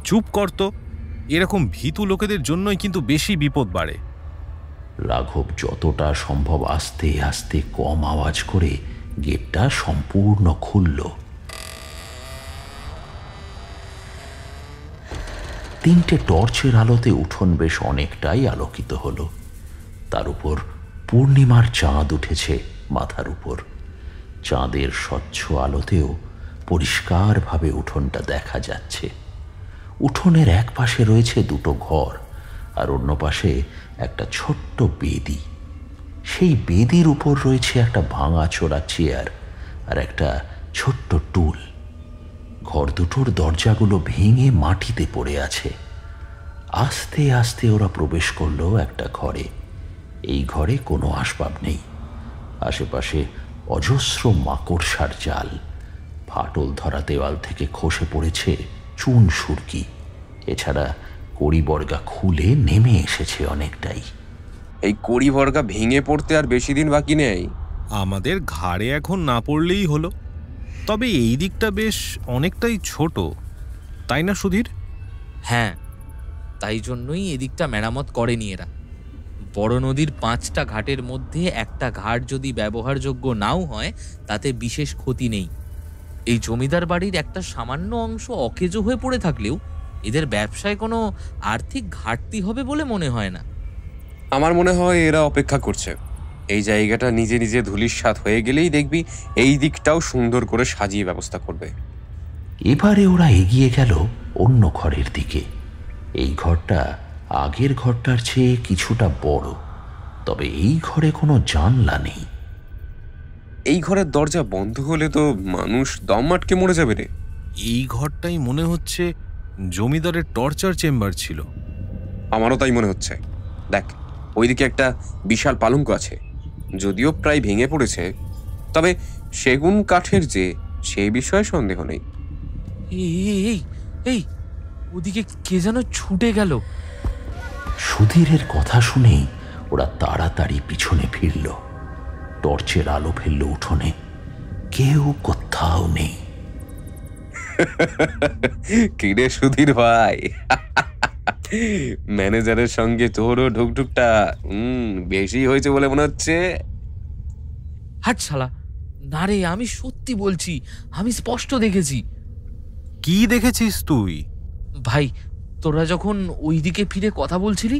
চুপ কর তো, এরকম ভীতু লোকেদের জন্যই কিন্তু বেশি বিপদ বাড়ে। রাঘব যতটা সম্ভব আস্তে আস্তে কম আওয়াজ করে গেটটা সম্পূর্ণ খুলল। 3টে টর্চের আলোতে উঠোন বেশ অনেকটাই আলোকিত হলো। তার উপর পূর্ণিমার চাঁদ উঠেছে মাথার উপর। চাঁদের স্বচ্ছ আলোতেও পরিষ্কারভাবে উঠোনটা দেখা যাচ্ছে। উঠোনের এক পাশে রয়েছে 2টো ঘর, আর অন্য পাশে একটা ছোট্ট বেদি। সেই বেদির উপর রয়েছে একটা ভাঙাচোরা চেয়ার আর একটা ছোট্ট টুল। ঘর দুটোর দরজাগুলো ভেঙে মাটিতে পড়ে আছে। আস্তে আস্তে ওরা প্রবেশ করলো একটা ঘরে। এই ঘরে কোনো আসবাব নেই। আশেপাশে অজস্র মাকড়সার জাল। ফাটল ধরা দেওয়াল থেকে খসে পড়েছে চুন সুরকি। এছাড়া কড়িবর্গা খুলে নেমে এসেছে অনেকটাই। এই কড়িবর্গা ভেঙে পড়তে আর বেশি দিন বাকি নেই। আমাদের ঘাড়ে এখন না পড়লেই হলো। তবে এই দিকটা বেশ অনেকটাই ছোট, তাই না সুধীর? হ্যাঁ, তাই জন্যই এদিকটা মেরামত করেনি এরা। বড় নদীর 5টা ঘাটের মধ্যে একটা ঘাট যদি ব্যবহারযোগ্য নাও হয় তাতে বিশেষ ক্ষতি নেই। এই জমিদার বাড়ির একটা সামান্য অংশ অকেজো হয়ে পড়ে থাকলেও এদের ব্যবসায় কোনো আর্থিক ঘাটতি হবে বলে মনে হয় না। আমার মনে হয় এরা অপেক্ষা করছে এই জায়গাটা নিজে নিজে ধূলিসাৎ হয়ে গেলেই দেখবি এই দিকটাও সুন্দর করে সাজিয়ে ব্যবস্থা করবে। এবারে ওরা এগিয়ে গেল অন্য ঘরের দিকে। এই ঘরটা আগের ঘরটার চেয়ে কিছুটা বড়, তবে এই ঘরে কোনো জানলা নেই। এই ঘরের দরজা বন্ধ হলে তো মানুষ দম আটকে মরে যাবে রে। এই ঘরটাই মনে হচ্ছে জমিদারের টর্চার চেম্বার ছিল। আমারও তাই মনে হচ্ছে। দেখ, ওইদিকে একটা বিশাল পালঙ্ক আছে, যদিও প্রায় ভেঙে পড়েছে, তবে সেগুন কাঠের যে সেই বিষয়ে সন্দেহ নেই। এই এই ওদিকে কে যেন ছুটে গেল। সুধীরের কথা শুনেই ওরা তাড়াতাড়ি পিছনে ফিরল। টর্চের আলো ফেলল উঠোনে, কেউ কোথাও নেই। কিরে সুধীর ভাই, ম্যানেজারের সঙ্গে তোরও ঢুকঢুকটা বেশি হয়েছে বলে মনে হচ্ছে। হাট শালা, না রে, আমি সত্যি বলছি, আমি স্পষ্ট দেখেছি। কি দেখেছিস তুই? ভাই, তোরা যখন ওই দিকে ফিরে কথা বলছিলি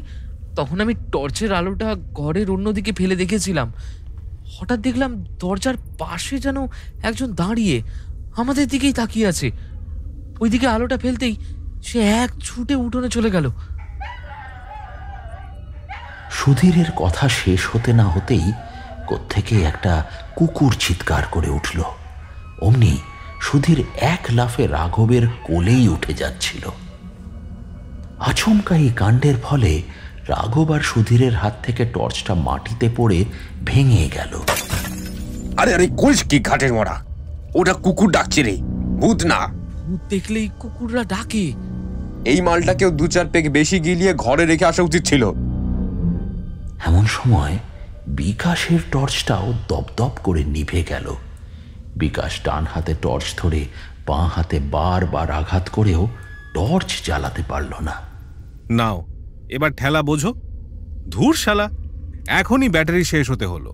তখন আমি টর্চের আলোটা ঘরের অন্যদিকে ফেলে দেখেছিলাম। হঠাৎ দেখলাম দরজার পাশে যেন একজন দাঁড়িয়ে আমাদের দিকেই তাকিয়ে আছে। ওইদিকে আলোটা ফেলতেই সে এক ছুটে উঠোনে চলে গেল। সুধীরের কথা শেষ হতে না হতেই কোত্থেকে একটা কুকুর চিৎকার করে উঠল। অমনি সুধীর এক লাফে রাঘবের কোলেই উঠে যাচ্ছিল। আচমকা এই কাণ্ডের ফলে রাঘব আর সুধীরের হাত থেকে টর্চটা মাটিতে পড়ে ভেঙে গেল। আরে আরে, কইস কি ঘাটের মরা? ওটা কুকুর ডাকছে রে, ভূত না। ভূত দেখলেই কুকুররা ডাকে। এই মালটাকেও 2-4 পেগ বেশি গিলিয়ে ঘরে রেখে আসা উচিত ছিল। এমন সময় বিকাশের টর্চটাও দপদপ করে নিভে গেল। বিকাশ ডান হাতে টর্চ ধরে বাঁ হাতে বারবার আঘাত করেও টর্চ জ্বালাতে পারল না। নাও, এবার ঠেলা বোঝো। ধুর শালা, এখনই ব্যাটারি শেষ হতে হলো।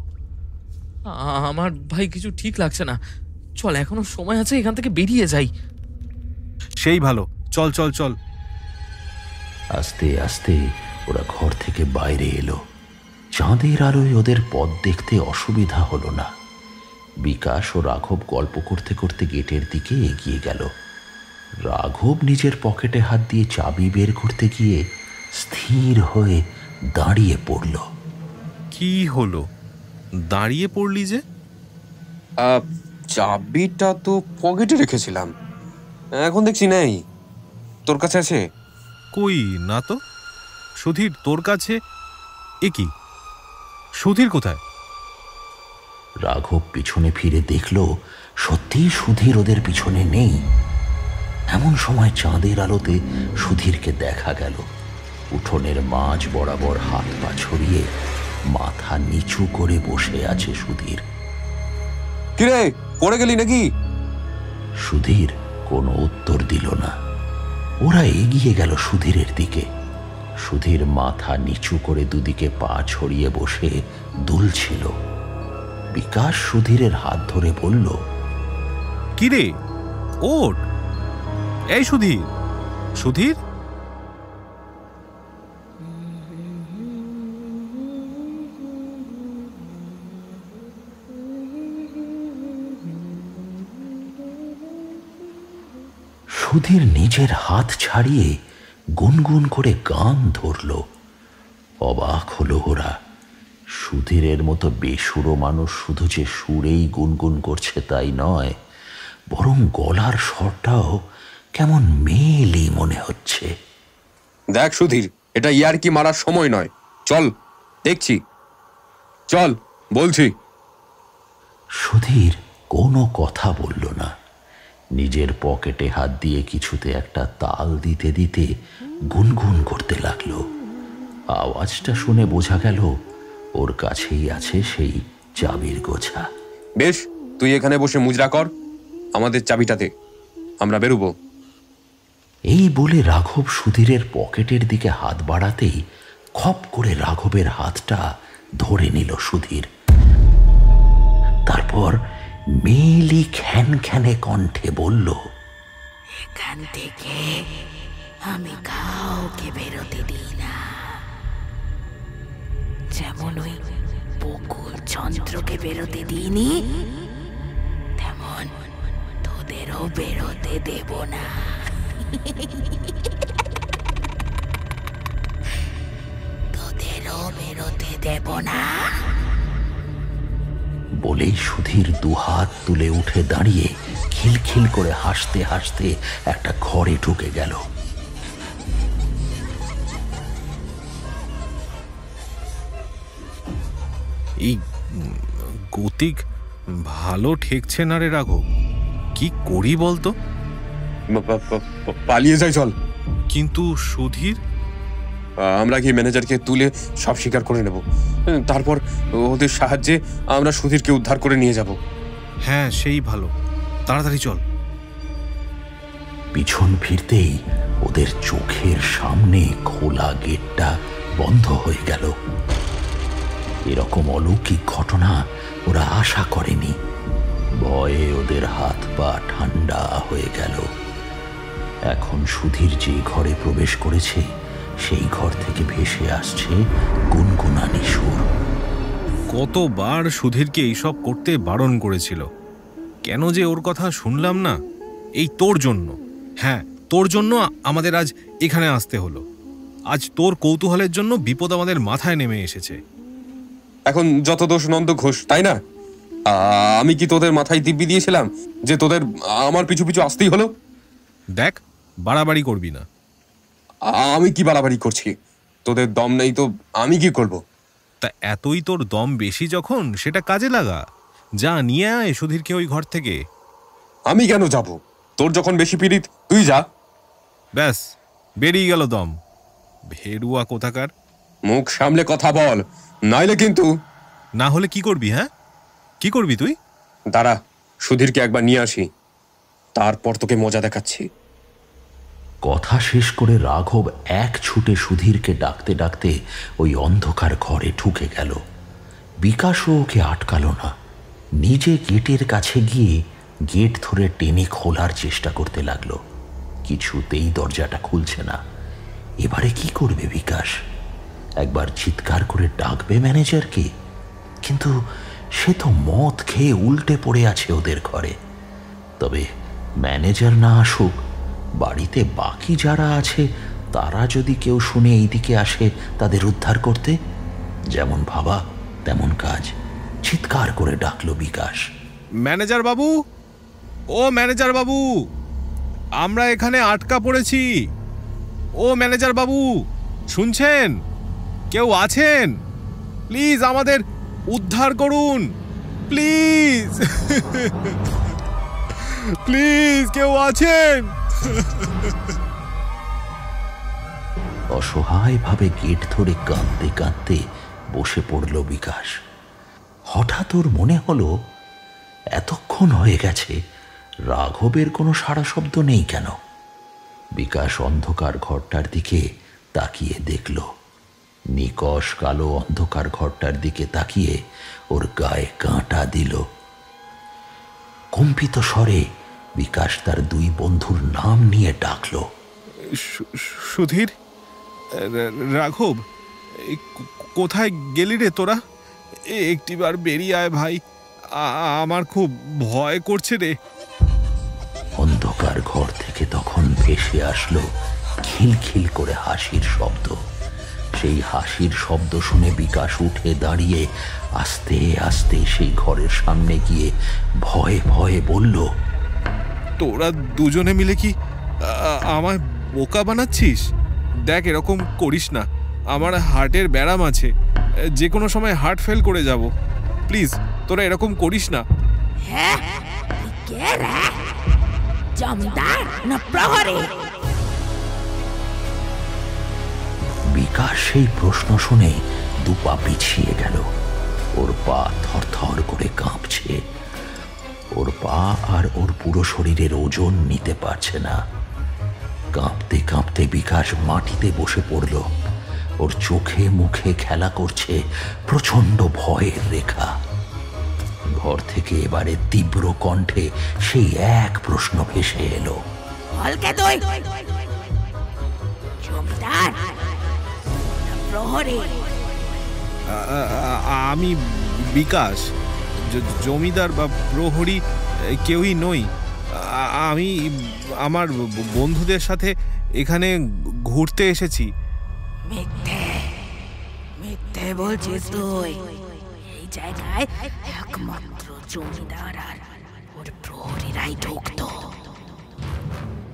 আমার ভাই কিছু ঠিক লাগছে না। চল, এখনো সময় আছে, এখান থেকে বেরিয়ে যাই। সেই ভালো, চল চল চল। আস্তে আস্তে ওরা ঘর থেকে বাইরে এলো। চাঁদের আলোয় ওদের পথ দেখতে অসুবিধা হলো না। বিকাশ ও রাঘব গল্প করতে করতে গেটের দিকে এগিয়ে গেল। রাঘব নিজের পকেটে হাত দিয়ে চাবি বের করতে গিয়ে স্থির হয়ে দাঁড়িয়ে পড়ল। কি হলো? দাঁড়িয়ে পড়লি যে? চাবিটা তো পকেটে রেখেছিলাম, এখন দেখছি নেই। তোর কাছে আছে? কই না তো। সুধীর, তোর কাছে? এ কি, সুধীর কোথায়? রাঘব পিছনে ফিরে দেখল সত্যিই সুধীর ওদের পিছনে নেই। এমন সময় চাঁদের আলোতে সুধীরকে দেখা গেল। উঠোনের মাঝ বরাবর হাত পা ছড়িয়ে মাথা নিচু করে বসে আছে সুধীর। কিরে, পড়ে গেলি নাকি? সুধীর কোনো উত্তর দিল না। ওরা এগিয়ে গেল সুধীরের দিকে। সুধীর মাথা নিচু করে দুদিকে পা ছড়িয়ে বসে দুলছিল। বিকাশ সুধীরের হাত ধরে বলল, কিরে, ওঠ। এই সুধীর, সুধীর। সুধীর নিজের হাত ছাড়িয়ে গুনগুন করে গান ধরল। অবাক হলো ওরা। সুধীরের মতো বেসুরো মানুষ শুধু যে সুরেই গুনগুন করছে তাই নয়, বরং গলার স্বরটাও কেমন মেয়েলি মনে হচ্ছে। দেখ সুধীর, এটা ইয়ার্কি মারার সময় নয়, চল দেখছি, চল বলছি। সুধীর কোনো কথা বলল না। নিজের পকেটে হাত দিয়ে কিছুতে একটা তাল দিতে দিতে গুনগুন করতে লাগলো। আওয়াজটা শুনে বোঝা গেল ওর কাছেই আছে সেই চাবির গোছা। বেশ, তুই এখানে বসে মুজরা কর, আমাদের চাবিটাতে আমরা বেরোবো। এই বলে রাঘব সুধীরের পকেটের দিকে হাত বাড়াতেই খপ করে রাঘবের হাতটা ধরে নিল সুধীর। তারপর মেলি খ্যান খ্যানে কণ্ঠে বলল, এখান থেকে আমি কাউকে বেরোতে দিই না, যেমন ওই বকুল চন্দ্রকে বেরোতে দিইনি, তেমন তোদেরও বেরোতে দেব না। তোদেরও বেরোতে দেব না। বলেই সুধীর দুহাত তুলে উঠে দাঁড়িয়ে খিলখিল করে হাসতে হাসতে একটা ঘরে ঢুকে গেল। এই গতিক ভালো ঠেকছে না রে রাঘব, কি করি বলতো? পালিয়ে যাই চল। কিন্তু সুধীর? আমরা গিয়ে ম্যানেজারকে তুলে সব স্বীকার করে নেব, তারপর ওদের সাহায্যে আমরা সুধীরকে উদ্ধার করে নিয়ে যাব। হ্যাঁ, সেই ভালো, তাড়াতাড়ি চল। পিছন ফিরতেই ওদের চোখের সামনে খোলা গেটটা বন্ধ হয়ে গেল। এরকম অলৌকিক ঘটনা ওরা আশা করেনি। ভয়ে ওদের হাত পা ঠান্ডা হয়ে গেল। এখন সুধীর যে ঘরে প্রবেশ করেছে সেই ঘর থেকে ভেসে আসছে গুনগুনানি সুর। কতবার সুধীরকে এইসব করতে বারণ করেছিল, কেন যে ওর কথা শুনলাম না? এই তোর জন্য, হ্যাঁ তোর জন্য আমাদের আজ এখানে আসতে হলো। আজ তোর কৌতূহলের জন্য বিপদ আমাদের মাথায় নেমে এসেছে। এখন যত দোষ নন্দ ঘোষ, তাই না? আমি কি তোদের মাথায় দিব্যি দিয়েছিলাম যে তোদের আমার পিছু পিছু আসতেই হলো? দেখ, বাড়াবাড়ি করবি না। আমি কি বাড়াবাড়ি করছি? তোদের দম নেই তো আমি কি করব? তা এতই তোর দম বেশি যখন, সেটা কাজে লাগা। যা, নিয়ে আয় সুধীরকে ওই ঘর থেকে। আমি কেন যাব? তোর যখন বেশি পীড়িত, তুই যা। ব্যাস, বেরিয়ে গেল দম। ভেড়ুয়া কোথাকার। মুখ সামলে কথা বল, নাইলে কিন্তু। না হলে কি করবি? হ্যাঁ, কি করবি তুই? দাঁড়া, সুধীরকে একবার নিয়ে আসি, তারপর তোকে মজা দেখাচ্ছি। কথা শেষ করে রাঘব এক ছুটে সুধীরকে ডাকতে ডাকতে ওই অন্ধকার ঘরে ঢুকে গেল। বিকাশও ওকে আটকালো না। নিজে গেটের কাছে গিয়ে গেট ধরে টেনে খোলার চেষ্টা করতে লাগলো। কিছুতেই দরজাটা খুলছে না। এবারে কি করবে বিকাশ? একবার চিৎকার করে ডাকবে ম্যানেজারকে, কিন্তু সে তো মদ খেয়ে উল্টে পড়ে আছে ওদের ঘরে। তবে ম্যানেজার না আসুক, বাড়িতে বাকি যারা আছে তারা যদি কেউ শুনে এইদিকে আসে তাদের উদ্ধার করতে, যেমন ভাবা তেমন কাজ। চিৎকার করে ডাকলো বিকাশ, ম্যানেজার বাবু, ও ম্যানেজার বাবু, আমরা এখানে আটকা পড়েছি। ও ম্যানেজার বাবু, শুনছেন? কেউ আছেন? প্লিজ আমাদের উদ্ধার করুন, প্লিজ। প্লিজ, কেউ আছেন? অসহায়ভাবে গেট ধরে কাঁদতে কাঁদতে বসে পড়ল বিকাশ। হঠাৎ ওর মনে হলো এতক্ষণ হয়ে গেছে, রাঘবের কোনো সাড়া শব্দ নেই কেন? বিকাশ অন্ধকার ঘরটার দিকে তাকিয়ে দেখল। নিকষ কালো অন্ধকার ঘরটার দিকে তাকিয়ে ওর গায়ে কাঁটা দিল। কম্পিত স্বরে বিকাশ তার দুই বন্ধুর নাম নিয়ে ডাকল, সুধীর, রাঘব, কোথায় গেলি রে তোরা? একটিবার বেরিয়ে আয় ভাই, আমার খুব ভয় করছে রে। অন্ধকার ঘর থেকে তখন ভেসে আসলো খিলখিল করে হাসির শব্দ। সেই হাসির শব্দ শুনে বিকাশ উঠে দাঁড়িয়ে আস্তে আস্তে সেই ঘরের সামনে গিয়ে ভয়ে ভয়ে বলল, তোরা দুজনে মিলে কি আমায় বোকা বানাচ্ছিস? দেখ, এরকম করিস না, আমার হার্টের ব্যারাম আছে, যে কোনো সময় হার্ট ফেল করে যাব। প্লিজ, তোরা এরকম করিস না। হ্যাঁ, কে রে? জমিদার না প্রহরী? বিকাশ সেই প্রশ্ন শুনে দুপা পিছিয়ে গেল। ওর পা থরথর করে কাঁপছে। ওর পা আর ওর পুরো শরীরের ওজন নিতে পারছে না। কাঁপতে কাঁপতে বিকাশ মাটিতে বসে পড়ল। ওর চোখে মুখে খেলা করছে প্রচন্ড ভয়ের রেখা। ঘর থেকে এবারে তীব্র কণ্ঠে সেই এক প্রশ্ন ভেসে এলো, বলকে তুই জমিদার না প্রহরী? আমি বিকাশ, জমিদার বা প্রহরী কেউই নই। আমি আমার বন্ধুদের সাথে এখানে ঘুরতে এসেছি। মিথ্যে মিথ্যে বলছিস তুই? এই জায়গায় একমাত্র জমিদার আর ওর প্রহরীরাই ঢুকতো,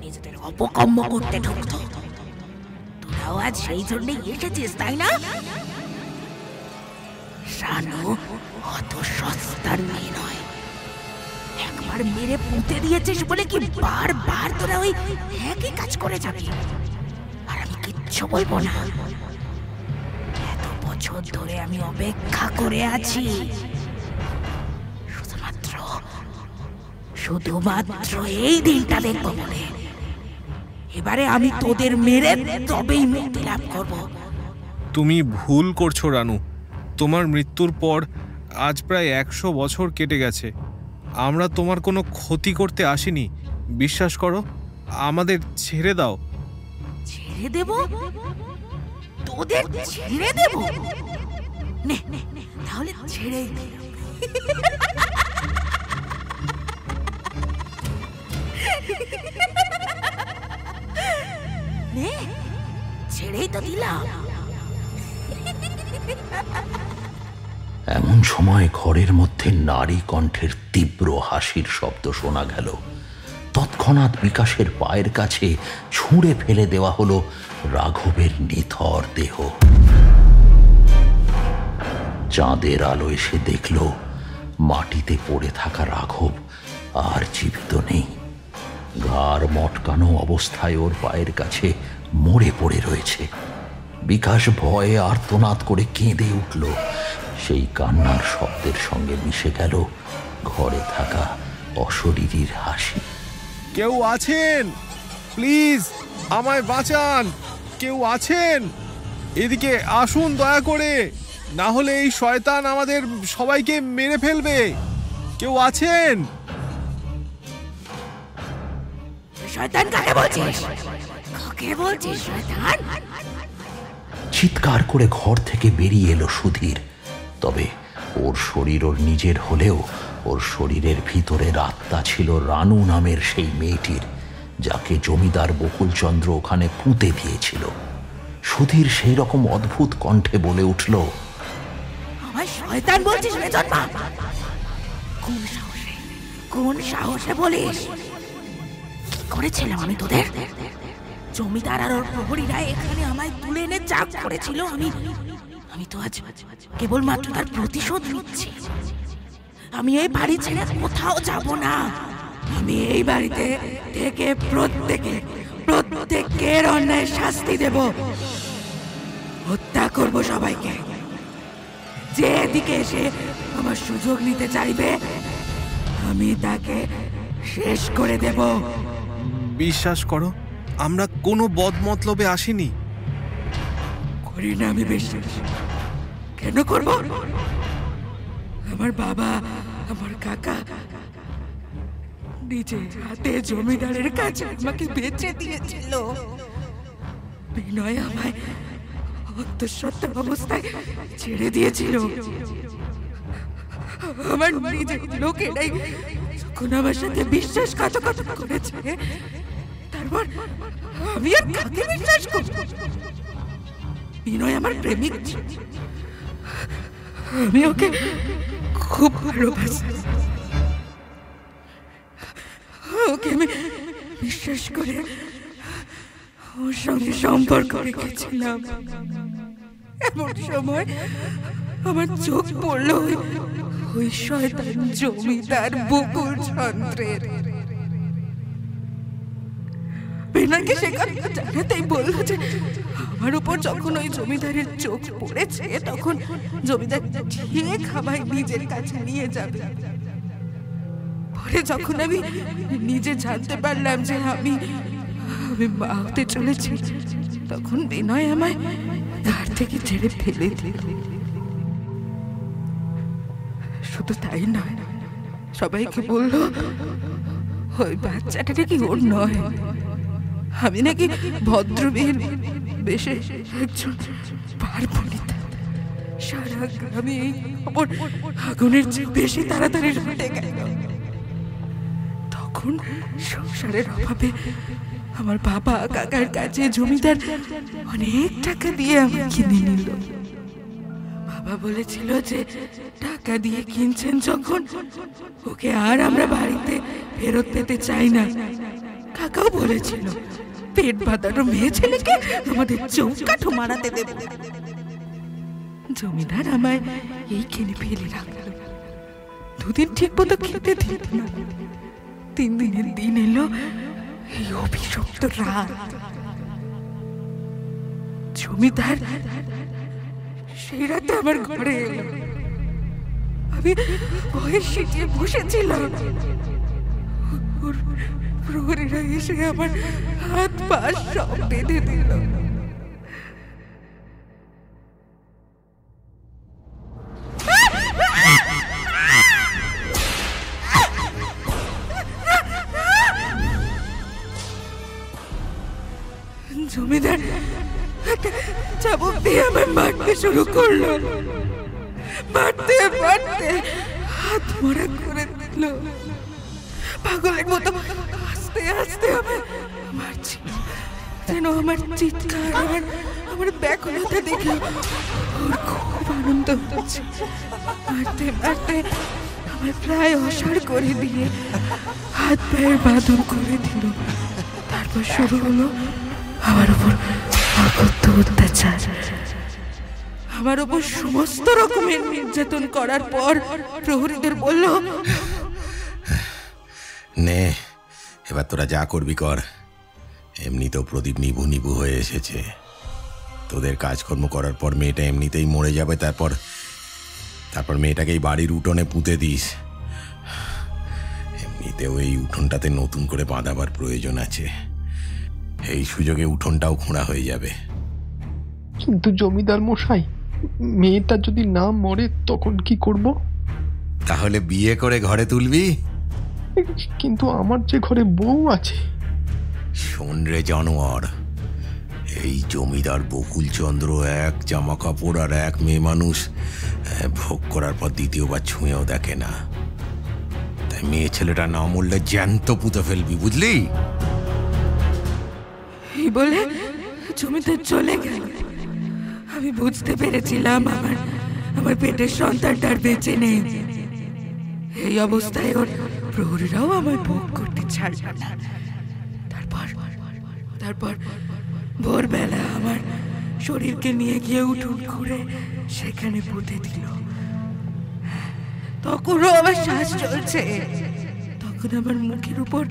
নিজেদের অপকর্ম করতে ঢুকতো। তোরাও আজ সেই জন্যই এসেছিস, তাই না? রানু অত সস্তার মেয়ে নয়। একবার মেরে পুঁতে দিয়েছিস বলে কি বারবার তোরা ওই একই কাজ করে যাবি? আর আমি কিচ্ছু বলবো না। এত বছর ধরে আমি অপেক্ষা করে আছি শুধুমাত্র এই দিনটা দেখবো বলে। এবারে আমি তোদের মেরে তবেই মুক্তি লাভ করব। তুমি ভুল করছো রানু। তোমার মৃত্যুর পর আজ প্রায় 100 বছর কেটে গেছে। আমরা তোমার কোনো ক্ষতি করতে আসিনি, বিশ্বাস করো। আমাদের ছেড়ে দাও। ছেড়ে দেব? তোদের ছেড়ে দেব? নে তাহলে ছেড়েই দে। নে ছেড়েই তো দিলাম। এমন সময় ঘরের মধ্যে নারী কণ্ঠের তীব্র হাসির শব্দ শোনা গেল। তৎক্ষণাৎ বিকাশের পায়ের কাছে ছুঁড়ে ফেলে দেওয়া হলো রাঘবের নিথর দেহ। চাঁদের আলো এসে দেখল মাটিতে পড়ে থাকা রাঘব আর জীবিত নেই। ঘাড় মটকানো অবস্থায় ওর পায়ের কাছে মরে পড়ে রয়েছে। বিকাশ ভয়ে আর্তনাদ করে কেঁদে উঠল। সেই কান্নার শব্দের সঙ্গে মিশে গেল ঘরে থাকা অশরীরীর হাসি। কেউ আছেন? প্লিজ আমায় বাঁচান। কেউ আছেন? এদিকে আসুন দয়া করে, না হলে এই শয়তান আমাদের সবাইকে মেরে ফেলবে। কেউ আছেন? শয়তান কাকে বলছিস? কাকে বলছিস শয়তান? চিৎকার করে ঘর থেকে বেরিয়ে এলো সুধীর। তবে ওর শরীর ওর নিজের হলেও ওর শরীরের ভিতরের আত্মা ছিল রানু নামের সেই মেয়েটির, যাকে জমিদার বকুলচন্দ্র ওখানে পুঁতে দিয়েছিল। সুধীর সেই রকম অদ্ভুত কণ্ঠে বলে উঠল, আমায় শয়তান বলছিস রে জন্মা? কোন সাহসে বলিস? কি করেছিলাম আমি তোদের? জমিদার আর ওর প্রহরীরা এখানে আমায় তুলে এনে যা করেছিল আমি তো আজ কেবলমাত্র তার প্রতিশোধ নিচ্ছি। আমি এই বাড়ি ছেড়ে কোথাও যাব না। আমি এই বাড়িতে থেকে প্রত্যেকের অন্যায় শাস্তি দেব, হত্যা করব সবাইকে। যে এদিকে এসে আমার সুযোগ নিতে চাইবে আমি তাকে শেষ করে দেব। বিশ্বাস করো, আমরা কোনো বদমতলবে আসিনি। করি না আমি বিশ্বাস। কেন করব? আমার বাবা, আমার কাকা নিজের হাতে জমিদারের কাছে আমাকে বেচে দিয়েছিল। বিনয় আমায় অন্তঃসত্ত্বা অবস্থায় ছেড়ে দিয়েছিল। আমার নিজের লোকেরাই যখন আমার সাথে বিশ্বাসঘাতকতা করেছে, তারপর আমি আর কাকে বিশ্বাস করব? বিনয় আমার প্রেমিক, আমি ওকে খুব ভালোবাসি। ওকে আমি বিশ্বাস করে ওর সঙ্গে সম্পর্ক রেখেছিলাম। এমন সময় আমার চোখ পড়ল ওই শয়তান জমিদার বকুলচন্দ্রের। বিনয়কে সে কথা জানাতেই বলল যে আমার উপর যখন ওই জমিদারের চোখ পড়েছে তখন জমিদার ঠিক আমায় নিজের কাছে নিয়ে যাবে। পরে যখন আমি নিজে জানতে পারলাম যে আমি আমি মা হতে চলেছি তখন বিনয় আমায় ঘাট থেকে ছেড়ে ফেলে দিল। শুধু তাই নয়, সবাইকে বলল ওই বাচ্চাটা নাকি ওর নয়, আমি নাকি ভদ্রমের বেশে একজন পার্বণিতা। সারা গ্রামে এই খবর আগুনের চেয়ে বেশি তাড়াতাড়ি রটে গেল। তখন সংসারের অভাবে আমার বাবা কাকার কাছে জমিদার অনেক টাকা দিয়ে আমি কিনে নিল। বাবা বলেছিল যে টাকা দিয়ে কিনছেন যখন, ওকে আর আমরা বাড়িতে ফেরত পেতে চাই না। কাকাও বলেছিল পেট বাঁধানো মেয়ে ছেলেকে আমাদের চৌকাঠো মারাতে দেবে। জমিদার আমায় এই কিনে ফেলে রাখল। দুদিন ঠিক মতো খেতে দিল না। 3 দিনের দিন এলো এই অভিশপ্ত রাত। জমিদার সেই রাতে আমার ঘরে এলো। আমি ভয়ে সিটিয়ে বসেছিলাম। প্রহরীরা এসে আমার হাত পা সব বেঁধে দিল। জমিদার চাবুক দিয়ে আমায় মারতে শুরু করলো। মারতে মারতে হাত মোড়া করে দিল। পাগলের মতো আস্তে আস্তে আমায় মারছিল, যেন আমার চিৎকার আমার ব্যাকুলতা দেখে ওর খুব আনন্দ হচ্ছে। মারতে মারতে আমায় প্রায় অসাড় করে দিয়ে হাত পায়ের বাঁধন করে দিল। তারপর শুরু হলো আমার উপর অকথ্য অত্যাচার। আমার উপর সমস্ত রকমের নির্যাতন করার পর প্রহরীদের বলল, নে এবার তোরা যা করবি কর। এমনিতেও প্রদীপ নিভু নিভু হয়ে এসেছে। তোদের কাজকর্ম করার পর মেয়েটা এমনিতেই মরে যাবে। তারপর মেয়েটাকে এই বাড়ির উঠোনে পুঁতে দিস। এমনিতেও এই উঠোনটাতে নতুন করে বাঁধাবার প্রয়োজন আছে। এই সুযোগে উঠোনটাও খোঁড়া হয়ে যাবে। কিন্তু জমিদার মশাই, মেয়েটা যদি না মরে তখন কি করব? তাহলে বিয়ে করে ঘরে তুলবি। কিন্তু আমার যে ঘরে বউ আছে। শোন রে জানোয়ার, এই জমিদার বকুলচন্দ্র এক জামা কাপড় আর এক মেয়ে মানুষ ভোগ করার পর দ্বিতীয়বার ছুঁয়েও দেখে না। তাই মেয়ে ছেলেটা না মরলে জ্যান্ত পুঁতে ফেলবি, বুঝলি? এই বলে জমিদার চলে গেল। আমি বুঝতে পেরেছিলাম আমার পেটের সন্তানটার বেঁচে নেই। এই অবস্থায় ওর প্রহরীরাও আমায় ভোগ করতে ছাড়বে না। তারপর ভোরবেলা আমার শরীরকে নিয়ে গিয়ে উঠোন ঘুরে সেখানে পুঁতে দিল। তখনও আমার শ্বাস চলছে। তখন আমার মুখের উপর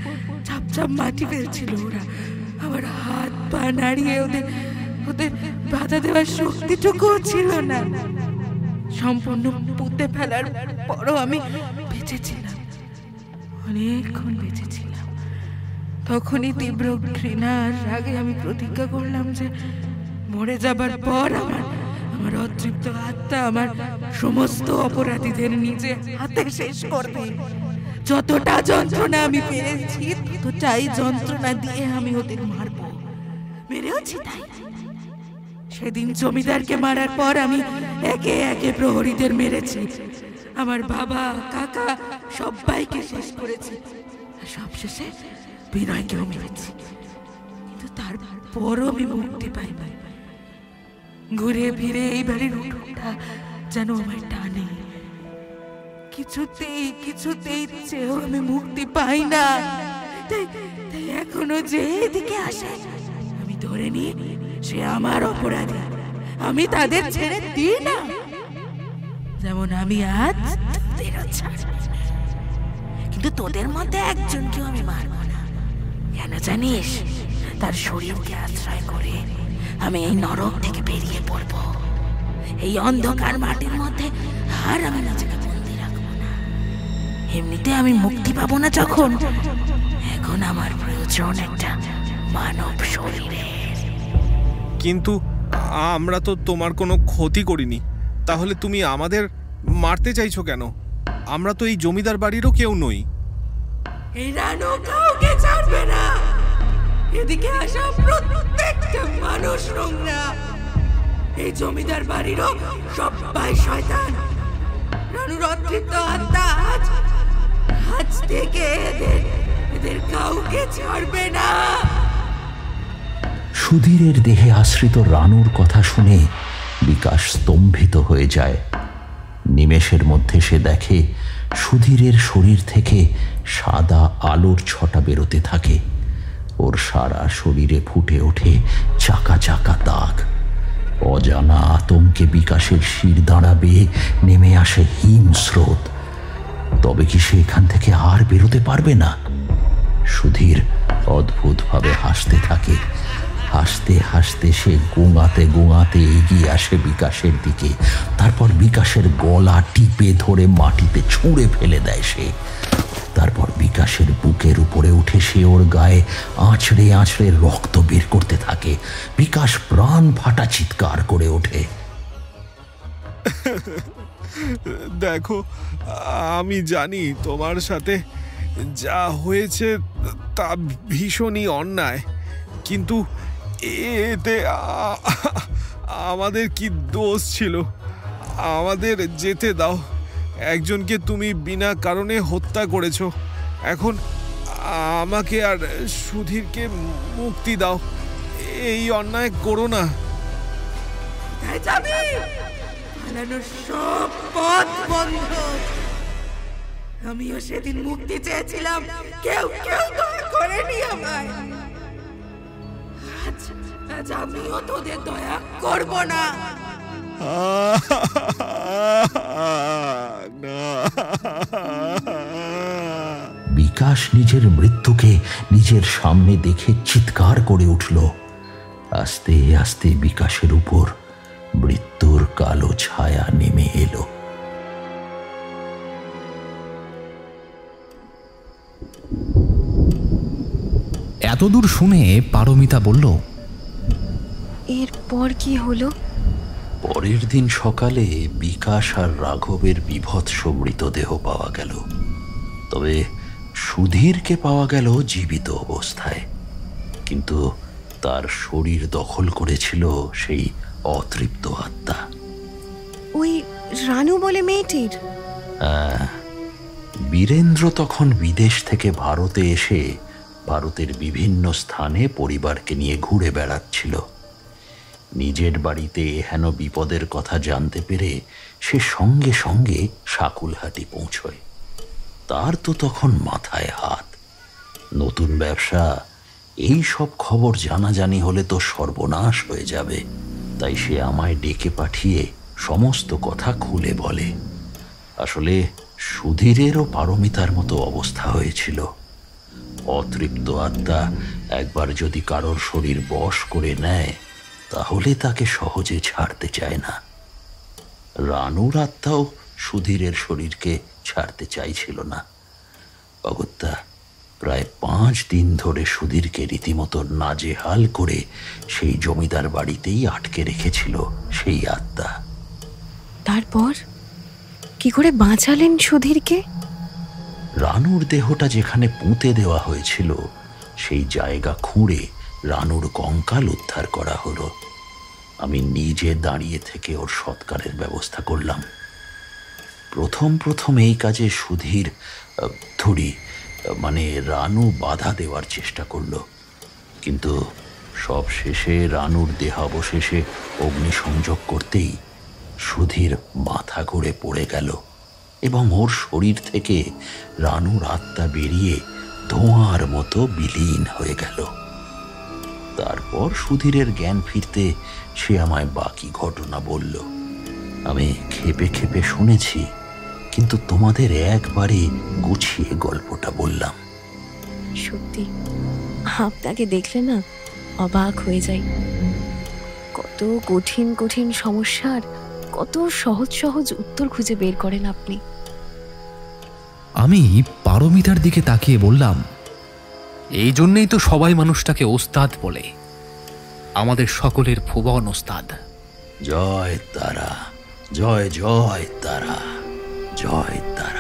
চাপ চাপ মাটি ফেলছিল ওরা। আমার হাত পা নাড়িয়ে ওদের বাধা দেওয়ার শক্তিটুকুও ছিল না। সম্পূর্ণ পুঁতে ফেলার পরও আমি বেঁচেছিলাম, অনেকক্ষণ বেঁচেছিলাম। তখনই তীব্র ঘৃণা আর রাগে আমি প্রতিজ্ঞা করলাম যে মরে যাবার পর আমার অতৃপ্ত আত্মা আমার সমস্ত অপরাধীদের নিজে হাতে শেষ করবে। যতটা যন্ত্রণা আমি পেয়েছি ততটাই যন্ত্রণা দিয়ে আমি ওদের মারবো। মেরেওছি তাই। সেদিন জমিদারকে মারার পর আমি একে একে প্রহরীদের মেরেছি। আমার বাবা কাকা সবাইকে শেষ করেছি। সবশেষে বিনয়কেও মেরেছি। কিন্তু তারপরও আমি মুক্তি পাই নাই। ঘুরে ফিরে এই বাড়ির উঠোনটা যেন আমায় টানে। কিছুতেই চেয়েও আমি মুক্তি পাই না। তাই এখনো যে এদিকে আসে আমি ধরে নিই সে আমার অপরাধী। আমি তাদের ছেড়ে দিই না, যেমন আমি আজ তোদেরও ছাড়ব না। কিন্তু তোদের মধ্যে একজনকেও আমি মারব না। কেন জানিস? তার শরীরকে আশ্রয় করে আমি এই নরক থেকে বেরিয়ে পড়ব। এই অন্ধকার মাটির মধ্যে আর আমি নিজেকে বন্দি রাখবো না। এমনিতে আমি মুক্তি পাবো না যখন, এখন আমার প্রয়োজন একটা মানব শরীরে। কিন্তু আমরা তো তোমার কোনো ক্ষতি করিনি, তাহলে তুমি আমাদের মারতে চাইছো কেন? আমরা তো এই জমিদার বাড়িরও কেউ নই। এই রানু কাউকে ছাড়বে না। এদিকে আসা প্রত্যেকটা মানুষ নোংরা। এই জমিদার বাড়িরও সবাই শয়তান। রানুর অতৃপ্ত আত্মা আজ থেকে এদের কাউকে ছাড়বে না। সুধীরের দেহে আশ্রিত রানুর কথা শুনে বিকাশ স্তম্ভিত হয়ে যায়। নিমেষের মধ্যে সে দেখে সুধীরের শরীর থেকে সাদা আলোর ছটা বেরোতে থাকে। ওর সারা শরীরে ফুটে ওঠে চাকা চাকা দাগ। অজানা আতঙ্কে বিকাশের শির দাঁড়া বেয়ে নেমে আসে হিম স্রোত। তবে কি সে এখান থেকে আর বেরোতে পারবে না? সুধীর অদ্ভুতভাবে হাসতে থাকে। হাসতে হাসতে সে গোঙাতে গোঙাতে এগিয়ে আসে বিকাশের দিকে। তারপর বিকাশের গলা টিপে ধরে মাটিতে ছুঁড়ে ফেলে দেয় সে। তারপর বিকাশের বুকের উপরে উঠে সে ওর গায়ে আঁচড়ে আঁচড়ে রক্ত বের করতে থাকে। বিকাশ প্রাণ ফাটা চিৎকার করে ওঠে, দেখো, আমি জানি তোমার সাথে যা হয়েছে তা ভীষণই অন্যায়, কিন্তু এতে আমাদের কি দোষ ছিল? আমাদের যেতে দাও। একজনকে তুমি বিনা কারণে হত্যা করেছো। এখন আমাকে আর সুধীরকে মুক্তি দাও। এই অন্যায় করো না। সব পথ বন্ধ। আমিও সেদিন মুক্তি চেয়েছিলাম, কেউ দয়া করেনি আমায়। আজ আমিও তোদের দয়া করব না। বিকাশ নিজের মৃত্যুকে নিজের সামনে দেখে চিৎকার করে উঠল। আস্তে আস্তে বিকাশের উপর মৃত্যুর কালো ছায়া নেমে এলো। এতদূর শুনে পারমিতা বলল, এরপর কি হলো? পরের দিন সকালে বিকাশ আর রাঘবের বিভৎস মৃতদেহ পাওয়া গেল। তবে সুধীরকে পাওয়া গেল জীবিত অবস্থায়, কিন্তু তার শরীর দখল করেছিল সেই অতৃপ্ত আত্মা। ওই রানু বলে মেয়েটির? বীরেন্দ্র তখন বিদেশ থেকে ভারতে এসে ভারতের বিভিন্ন স্থানে পরিবারকে নিয়ে ঘুরে বেড়াচ্ছিল। নিজের বাড়িতে হেন বিপদের কথা জানতে পেরে সে সঙ্গে সঙ্গে শাকুলহাটি পৌঁছয়। তার তো তখন মাথায় হাত। নতুন ব্যবসা, এই সব খবর জানাজানি হলে তো সর্বনাশ হয়ে যাবে। তাই সে আমায় ডেকে পাঠিয়ে সমস্ত কথা খুলে বলে। আসলে সুধীরেরও পারমিতার মতো অবস্থা হয়েছিল। অতৃপ্ত আত্মা একবার যদি কারোর শরীর বশ করে নেয় তাহলে তাকে সহজে ছাড়তে চায় না। রানুর আত্মাও সুধীরের শরীরকে ছাড়তে চাইছিল না। অগত্যা প্রায় 5 দিন ধরে সুধীরকে রীতিমতো নাজেহাল করে সেই জমিদার বাড়িতেই আটকে রেখেছিল সেই আত্মা। তারপর কি করে বাঁচালেন সুধীরকে? রানুর দেহটা যেখানে পুঁতে দেওয়া হয়েছিল সেই জায়গা খুঁড়ে রানুর কঙ্কাল উদ্ধার করা হলো। আমি নিজে দাঁড়িয়ে থেকে ওর সৎকারের ব্যবস্থা করলাম। প্রথম এই কাজে সুধীর রানু বাধা দেওয়ার চেষ্টা করলো, কিন্তু সব শেষে রানুর দেহাবশেষে অগ্নিসংযোগ করতেই সুধীর মাথা ঘুরে পড়ে গেল এবং ওর শরীর থেকে রানুর আত্মা বেরিয়ে ধোঁয়ার মতো বিলীন হয়ে গেল। তারপর সুধীরের জ্ঞান ফিরতে সে আমায় বাকি ঘটনা বলল। আমি খেপে খেপে শুনেছি, কিন্তু তোমাদের একবারে গুছিয়ে গল্পটা বললাম। সত্যি আপনাকে দেখলে না অবাক হয়ে যাই। কত কঠিন কঠিন সমস্যার কত সহজ সহজ উত্তর খুঁজে বের করেন আপনি। আমি পারমিতার দিকে তাকিয়ে বললাম, এই জন্যেই তো সবাই মানুষটাকে ওস্তাদ বলে। আমাদের সকলের ভুবন ওস্তাদ। জয় তারা, জয় জয় তারা, জয় তারা।